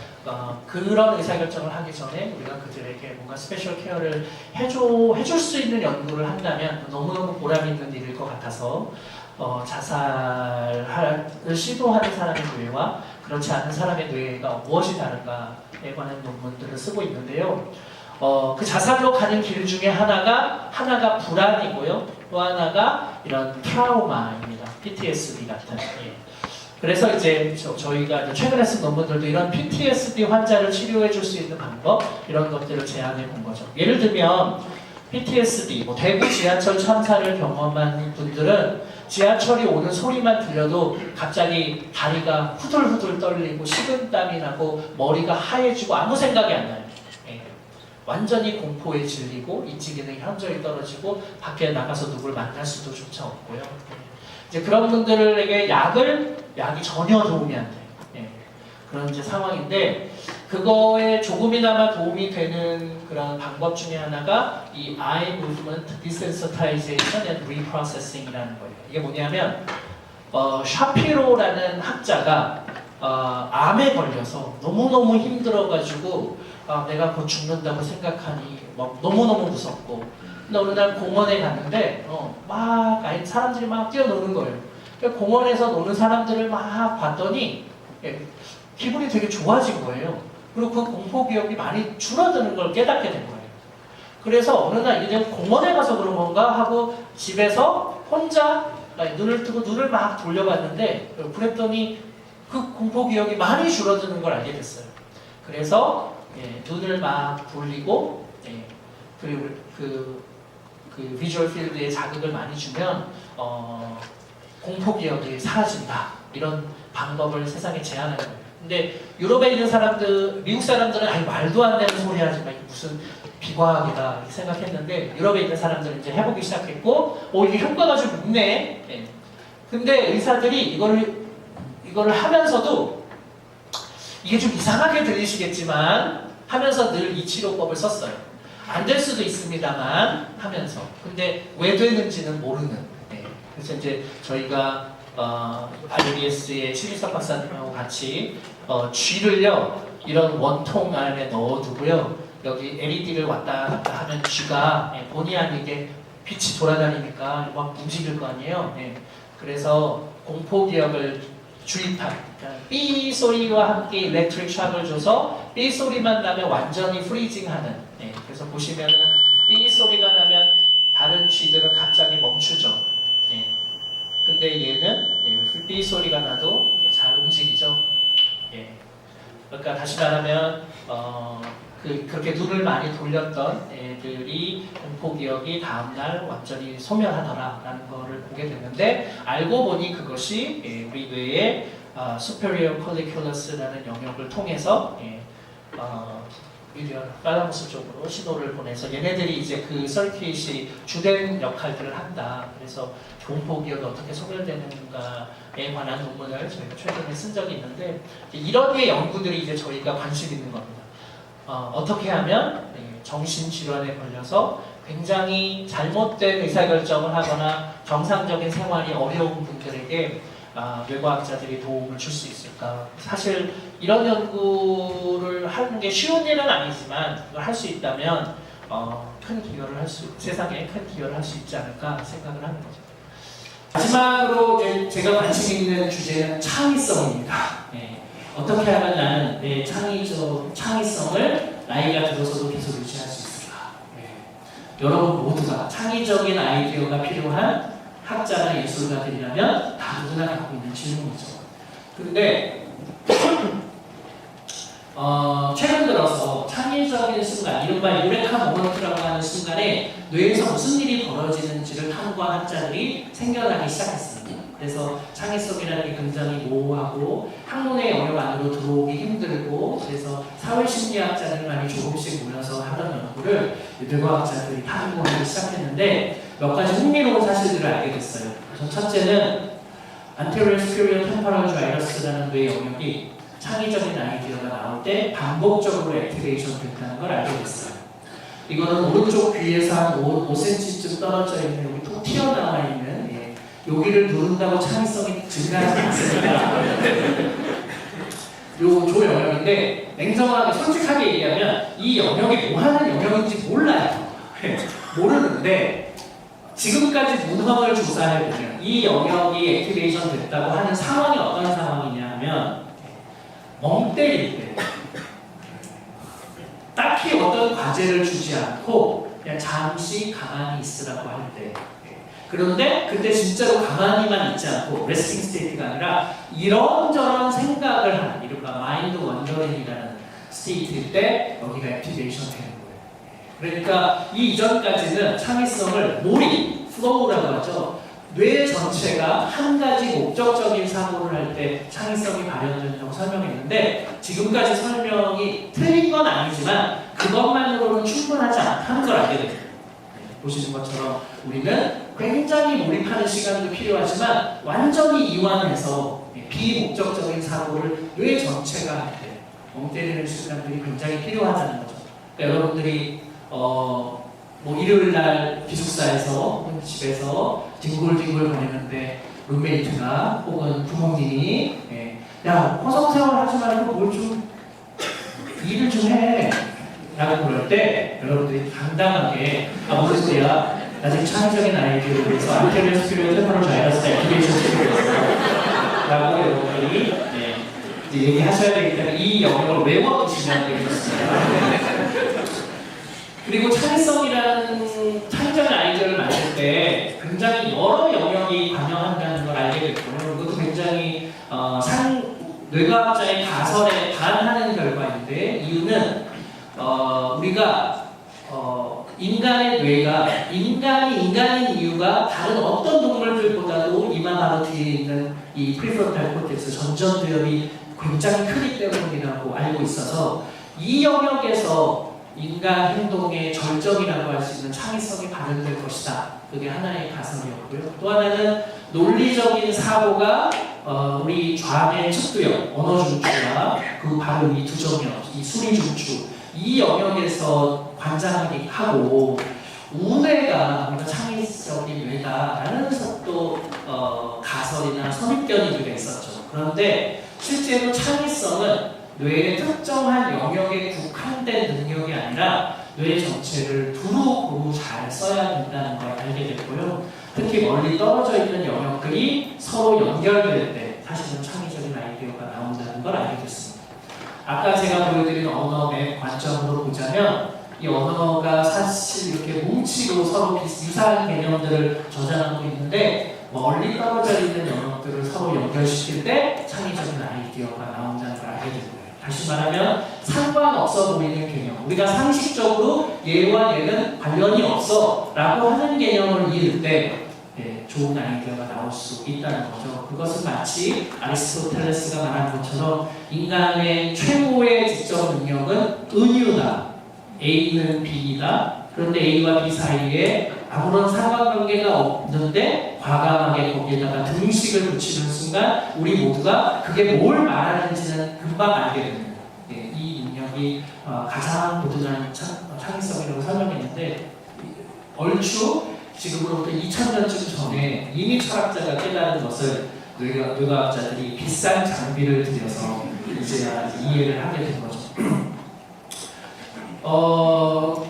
그런 의사결정을 하기 전에 우리가 그들에게 뭔가 스페셜 케어를 해줄 수 있는 연구를 한다면 너무너무 보람 있는 일일 것 같아서 자살을 시도하는 사람의 뇌와 그렇지 않은 사람의 뇌가 무엇이 다른가에 관한 논문들을 쓰고 있는데요. 그 자살로 가는 길 중에 하나가 불안이고요. 또 하나가 이런 트라우마입니다. PTSD 같은. 그래서 이제 저희가 최근에 쓴 논문들도 이런 PTSD 환자를 치료해 줄 수 있는 방법 이런 것들을 제안해 본 거죠. 예를 들면 PTSD, 뭐 대구 지하철 참사를 경험한 분들은 지하철이 오는 소리만 들려도 갑자기 다리가 후들후들 떨리고 식은땀이 나고 머리가 하얘지고 아무 생각이 안 나요. 완전히 공포에 질리고 인지 기능이 현저히 떨어지고 밖에 나가서 누굴 만날 수도 조차 없고요. 이제 그런 분들에게 약이 전혀 도움이 안 돼요. 그런 이제 상황인데 그거에 조금이나마 도움이 되는 그런 방법 중에 하나가 이 Eye Movement Desensitization and Reprocessing이라는 거예요. 이게 뭐냐면 샤피로라는 학자가 암에 걸려서 너무너무 힘들어가지고 내가 곧 죽는다고 생각하니 막 너무너무 무섭고 근데 어느 날 공원에 갔는데 사람들이 막 뛰어노는 거예요. 공원에서 노는 사람들을 막 봤더니 기분이 되게 좋아진 거예요. 그리고 그 공포 기억이 많이 줄어드는 걸 깨닫게 된 거예요. 그래서 어느 날 이제 공원에 가서 그런 건가 하고 집에서 혼자 눈을 뜨고 눈을 막 돌려봤는데 그랬더니 그 공포 기억이 많이 줄어드는 걸 알게 됐어요. 그래서 눈을 막 돌리고 그리고 그 비주얼 필드에 자극을 많이 주면 공포 기억이 사라진다 이런 방법을 세상에 제안하는 거예요. 근데 유럽에 있는 사람들, 미국 사람들은 말도 안 되는 소리 하지 마 이게 무슨 비과학이다 이렇게 생각했는데 유럽에 있는 사람들은 이제 해보기 시작했고 이게 효과가 좀 있네. 근데 의사들이 이거를 하면서도 이게 좀 이상하게 들리시겠지만 하면서 늘 이 치료법을 썼어요. 안 될 수도 있습니다만 하면서. 근데 왜 되는지는 모르는. 그래서 이제 저희가 IBS의 최민석 박사님하고 같이 쥐를요 이런 원통 안에 넣어두고요. 여기 LED를 왔다 갔다 하면 쥐가 본의 아니게 빛이 돌아다니니까 막 움직일 거 아니에요. 그래서 공포 기억을 주입한 삐 소리와 함께 일렉트릭 샥을 줘서 삐 소리만 나면 완전히 프리징하는. 그래서 보시면은 삐 소리가 나면 다른 쥐들은 갑자기 멈추죠. 근데 얘는 삐 소리가 나도 잘 움직이죠. 그러니까 다시 말하면 그렇게 눈을 많이 돌렸던 애들이 공포 기억이 다음날 완전히 소멸하더라라는 거를 보게 됐는데 알고 보니 그것이 우리 뇌의 superior colliculus라는 영역을 통해서 팔라무스 쪽으로 신호를 보내서 얘네들이 이제 그 서킷이 주된 역할들을 한다. 그래서 공포 기억이 어떻게 소멸되는가에 관한 논문을 저희가 최근에 쓴 적이 있는데 이런 류의 연구들이 이제 저희가 관심 있는 겁니다. 어떻게 하면 정신질환에 걸려서 굉장히 잘못된 의사결정을 하거나 정상적인 생활이 어려운 분들에게 뇌과학자들이 도움을 줄 수 있을까? 사실 이런 연구를 하는 게 쉬운 일은 아니지만 그걸 할 수 있다면 큰 기여를 세상에 큰 기여를 할 수 있지 않을까 생각을 하는 거죠. 마지막으로 제가 관심 있는 주제는 창의성입니다. 어떻게 하면 나는 내 창의성을 나이가 들어서도 계속 유지할 수 있을까? 여러분 모두가 창의적인 아이디어가 필요한 학자나 예술가들이라면 다 누구나 갖고 있는 질문이죠. 근데 최근 들어서 창의적인 순간, 이른바 유레카 모먼트라고 하는 순간에 뇌에서 무슨 일이 벌어지는지를 탐구한 학자들이 생겨나기 시작했습니다. 그래서 창의성이라는 게 굉장히 모호하고 학문의 영역 안으로 들어오기 힘들고, 그래서 사회심리학자들만이 조금씩 모여서 하던 연구를 뇌과학자들이 탐구하기 시작했는데 몇 가지 흥미로운 사실들을 알게 됐어요. 그래서 첫째는 anterior superior temporal gyrus라는 뇌 영역이 창의적인 아이디어가 나올 때 반복적으로 액티베이션 된다는 걸 알게 됐어요. 이거는 오른쪽 귀에서 한 5cm쯤 떨어져 있는 여기 톡 튀어나와 있는 여기를 누른다고 창의성이 증가하지 않습니다. 요 조 영역인데 냉정하게 솔직하게 얘기하면 이 영역이 뭐 하는 영역인지 몰라요. 모르는데 지금까지 문헌을 조사해보면 이 영역이 액티베이션 됐다고 하는 상황이 어떤 상황이냐면 멍 때릴 때 딱히 어떤 과제를 주지 않고 그냥 잠시 가만히 있으라고 할 때, 그런데 그때 진짜로 가만히만 있지 않고 레스팅 스테이트가 아니라 이런저런 생각을 하는 이른바 마인드 원더링이라는 스테이트일 때 여기가 액티베이션 되는 거예요. 그러니까 이 이전까지는 창의성을 몰입, 플로우라고 하죠. 뇌 전체가 한 가지 목적적인 사고를 할 때 창의성이 발현된다고 설명했는데 지금까지 설명이 틀린 건 아니지만 그것만으로는 충분하지 않다는 걸 알게 됩니다. 보시는 것처럼 우리는 굉장히 몰입하는 시간도 필요하지만 완전히 이완해서 비목적적인 사고를 뇌 전체가 할 때 멍 때리는 시간들이 굉장히 필요하다는 거죠. 그러니까 여러분들이 뭐 일요일날 기숙사에서 혹은 집에서 뒹굴뒹굴 거리는데 룸메이트가 혹은 부모님이 야 허송세월 하지 말고 뭘 좀 일을 좀 해 라고 그럴 때 여러분들이 당당하게 무슨 소리야 나 지금 창의적인 아이디어를 위해서 안테리어 스피리오 템포럴 자이러스 액티베이션 시키고 있어 라고 여러분들이 이제 얘기하셔야 되기 때문에 이 영역을 외워두시면 되겠습니다. 그리고 창의성이라는 창의적인 아이디어를 만들 때 굉장히 여러 영역이 관여한다는 걸 알게 됐고요. 이것도 굉장히 뇌과학자의 가설에 반하는 결과인데 이유는 우리가 인간의 뇌가 인간이 인간인 이유가 다른 어떤 동물들보다도 이마 바로 뒤에 있는 이 프리프론탈 코텍스 전전두엽이 굉장히 크기 때문이라고 알고 있어서 이 영역에서 인간 행동의 절정이라고 할 수 있는 창의성이 발현될 것이다. 그게 하나의 가설이었고요. 또 하나는 논리적인 사고가 우리 좌뇌 측두엽, 언어 중추와 그 바로 이 두 정역, 이 수리 중추 이 영역에서 관장하게 하고 우뇌가 우리가 창의적인 뇌다라는 또 가설이나 선입견이 우리가 있었죠. 그런데 실제로 창의성은 뇌의 특정한 영역에 국한된 능력이 아니라 뇌 전체를 두루두루 잘 써야 된다는 걸 알게 됐고요. 특히 멀리 떨어져 있는 영역들이 서로 연결될 때 사실은 창의적인 아이디어가 나온다는 걸 알게 됐습니다. 아까 제가 보여드린 언어의 관점으로 보자면 이 언어가 사실 이렇게 뭉치고 서로 유사한 개념들을 저장하고 있는데 멀리 떨어져 있는 영역들을 서로 연결시킬 때 창의적인 아이디어가 나온다는 걸 알게 됩니다. 다시 말하면 상관없어 보이는 개념, 우리가 상식적으로 얘와 얘는 관련이 없어 라고 하는 개념을 이을 때 좋은 아이디어가 나올 수 있다는 거죠. 그것은 마치 아리스토텔레스가 말한 것처럼 인간의 최고의 지적 능력은 은유다. A는 B이다. 그런데 A와 B 사이에 아무런 상관관계가 없는데 과감하게 거기에다가 등식을 붙이는 순간 우리 모두가 그게 뭘 말하는지는 금방 알게 됩니다. 이 능력이 가장 고든한 창의성이라고 설명했는데 얼추 지금으로부터 2000년쯤 전에 이미 철학자가 깨달은 것을 뇌과학자들이 비싼 장비를 들여서 이제 이해를 하게 된 거죠.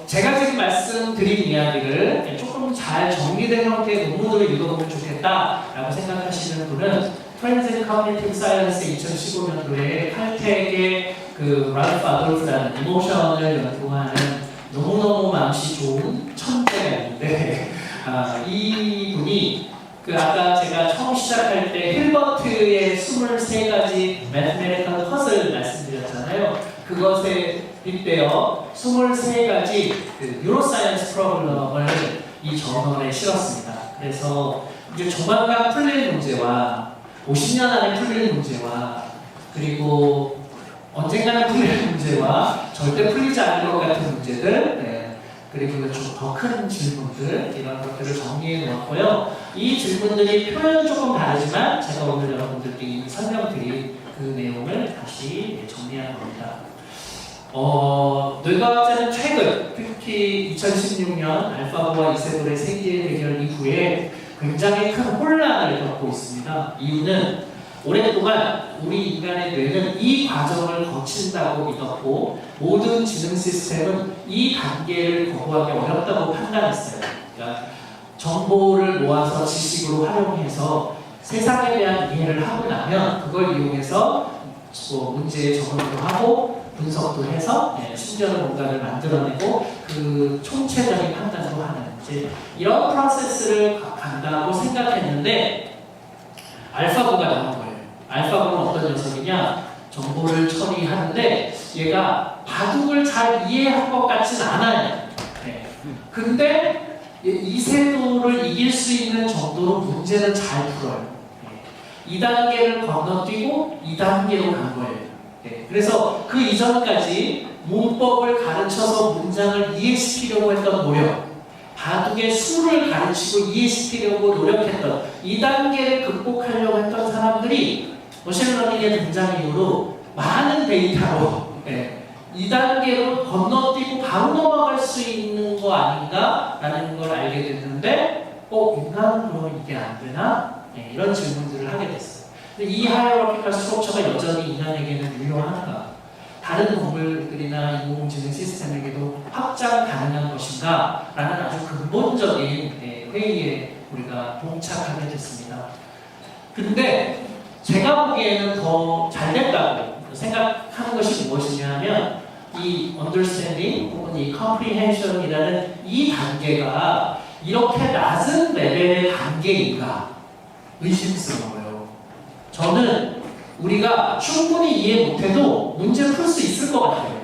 제가 지금 말씀드린 드린 이야기를 조금 잘 정리된 형태의 논문으로 읽어보면 좋겠다라고 생각하시는 분은 Forensic Cognitive Science 2015년도에 칼텍의 그 랄프 아돌프라는 이모션을 연구하는 너무너무 마음씨 좋은 천재가 있는데 이 분이 그 아까 제가 처음 시작할 때 힐버트의 23가지 매스메리컬 컷을 말씀드렸잖아요. 그것에 빗대어 23가지 그 뉴로사이언스 프로블럼을 이 저널에 실었습니다. 그래서 이제 조만간 풀릴 문제와 50년 안에 풀릴 문제와 그리고 언젠가는 풀릴 문제와 절대 풀리지 않을 것 같은 문제들 그리고 좀 더 큰 질문들 이런 것들을 정리해 놓았고요. 이 질문들이 표현은 조금 다르지만 제가 오늘 여러분들께 설명드린 그 내용을 다시 정리한 겁니다. 뇌과학자는 최근 특히 2016년 알파고와 이세돌의 세계 대결 이후에 굉장히 큰 혼란을 겪고 있습니다. 이유는 오랫동안 우리 인간의 뇌는 이 과정을 거친다고 믿었고 모든 지능 시스템은 이 단계를 거부하기 어렵다고 판단했어요. 그러니까 정보를 모아서 지식으로 활용해서 세상에 대한 이해를 하고 나면 그걸 이용해서 문제에 적응도 하고 분석도 해서 심지어는 뭔가를 만들어내고 그 총체적인 판단도 하는 이제 이런 프로세스를 간다고 생각했는데 알파고가 나온 거예요. 알파고는 어떤 녀석이냐? 정보를 처리하는데 얘가 바둑을 잘 이해한 것 같진 않아요. 근데 이세돌을 이길 수 있는 정도로 문제는 잘 풀어요. 2단계를 건너뛰고 2단계로 간 거예요. 그래서 그 이전까지 문법을 가르쳐서 문장을 이해시키려고 했던 노력, 바둑의 수를 가르치고 이해시키려고 노력했던 2단계를 극복하려고 했던 사람들이 머신러닝의 등장 이후로 많은 데이터로 2단계로 건너뛰고 바로 넘어갈 수 있는 거 아닌가라는 걸 알게 됐는데 인간은 그러면 이게 안 되나? 이런 질문들을 하게 됐어요. 근데 이 하이어러키컬 스트럭처가 여전히 인간에게는 유효한가? 다른 동물들이나 인공지능 시스템에게도 확장 가능한 것인가? 라는 아주 근본적인 회의에 우리가 동착하게 됐습니다. 근데 제가 보기에는 더 잘됐다고 생각하는 것이 무엇이냐 하면 이 understanding 혹은 이 comprehension이라는 이 단계가 이렇게 낮은 레벨의 단계인가 의심스러워요. 저는 우리가 충분히 이해 못해도 문제 풀 수 있을 것 같아요.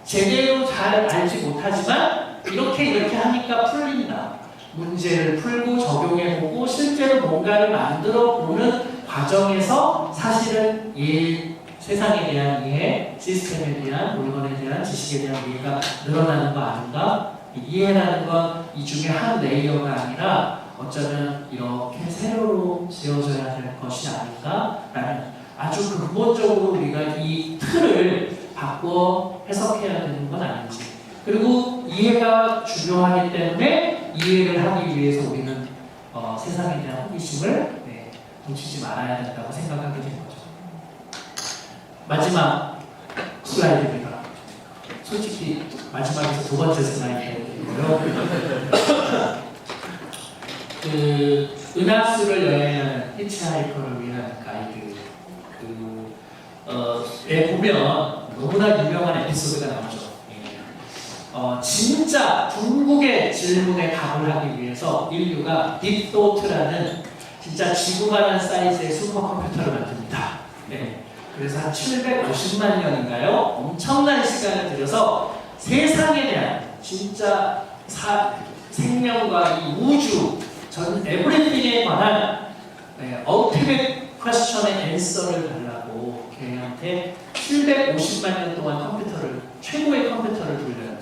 제대로 잘 알지 못하지만 이렇게 하니까 풀린다. 문제를 풀고 적용해보고 실제로 뭔가를 만들어보는 과정에서 사실은 세상에 대한 이해, 시스템에 대한 물건에 대한 지식에 대한 이해가 늘어나는 거 아닌가? 이해라는 건 이 중에 한 레이어가 아니라 어쩌면 이렇게 세로로 지어져야 될 것이 아닌가라는 아주 근본적으로 우리가 이 틀을 바꿔 해석해야 되는 건 아닌지. 그리고 이해가 중요하기 때문에 이해를 하기 위해서 우리는 세상에 대한 호기심을 놓치지 말아야 된다고 생각하게 된 거죠. 마지막 슬라이드입니다. 솔직히 마지막에서 두 번째 슬라이드이고요. 그 은하수를 여행하는 히치하이커를 위한 가이드 에 보면 너무나 유명한 에피소드가 나오죠. 진짜 중국의 질문에 답을 하기 위해서 인류가 딥도트라는 진짜 지구만한 사이즈의 슈퍼컴퓨터를 만듭니다. 그래서 한 750만 년인가요? 엄청난 시간을 들여서 세상에 대한 진짜 생명과 이 우주 전 에브리띵에 관한 ultimate question의 앤서를 달라고 걔한테 750만 년 동안 최고의 컴퓨터를 돌려요.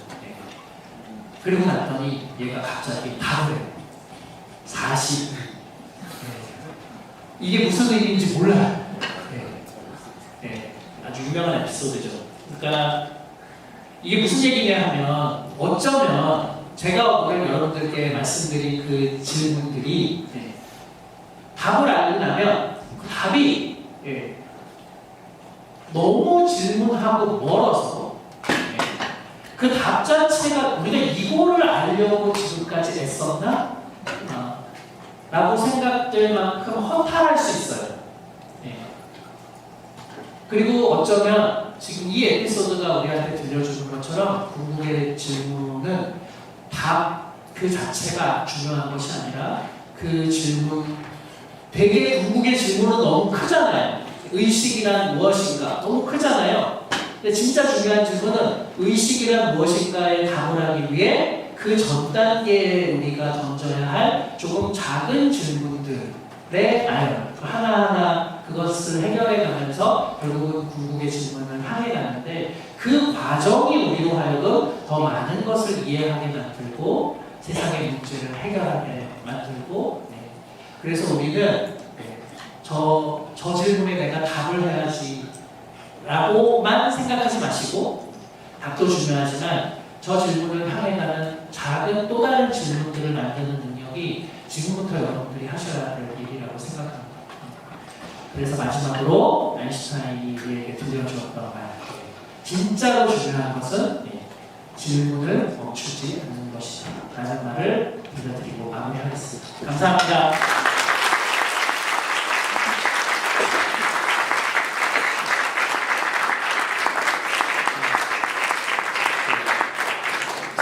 그리고 났더니 얘가 갑자기 답을 해요. 40. 이게 무슨 의미인지 몰라요. 아주 유명한 에피소드죠. 그러니까 이게 무슨 얘기냐 하면 어쩌면 제가 오늘 여러분들께 말씀드린 그 질문들이 답을 알고 나면 그 답이 너무 질문하고 멀어서 그 답 자체가 우리가 이거를 알려고 지금까지 애썼나? 라고 생각될 만큼 허탈할 수 있어요. 네. 그리고 어쩌면 지금 이 에피소드가 우리한테 들려주는 것처럼 궁극의 질문은 답 그 자체가 중요한 것이 아니라 그 질문, 되게 궁극의 질문은 너무 크잖아요. 의식이란 무엇인가? 너무 크잖아요. 근데 진짜 중요한 질문은 의식이란 무엇인가에 답을 하기 위해 그 전 단계에 우리가 던져야 할 조금 작은 질문들의 나열 하나하나 그것을 해결해 가면서 결국은 궁극의 질문을 향해 가는데 그 과정이 우리로 하여금 더 많은 것을 이해하게 만들고 세상의 문제를 해결하게 만들고 그래서 우리는 저 질문에 내가 답을 해야지 라고만 생각하지 마시고 답도 중요하지만 저 질문을 향해 가는 작은 또 다른 질문들을 만드는 능력이 지금부터 여러분들이 하셔야 될 일이라고 생각합니다. 그래서 마지막으로 아인슈타인이 우리에게 들려주었던 말 진짜로 중요한 것은 질문을 멈추지 않는 것이다 라는 말을 들려드리고 마무리하겠습니다. 감사합니다.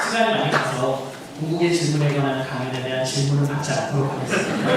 시간이 많이 가서 궁극의 질문에 관한 강연에 대한 질문을 받지 않도록 하겠습니다.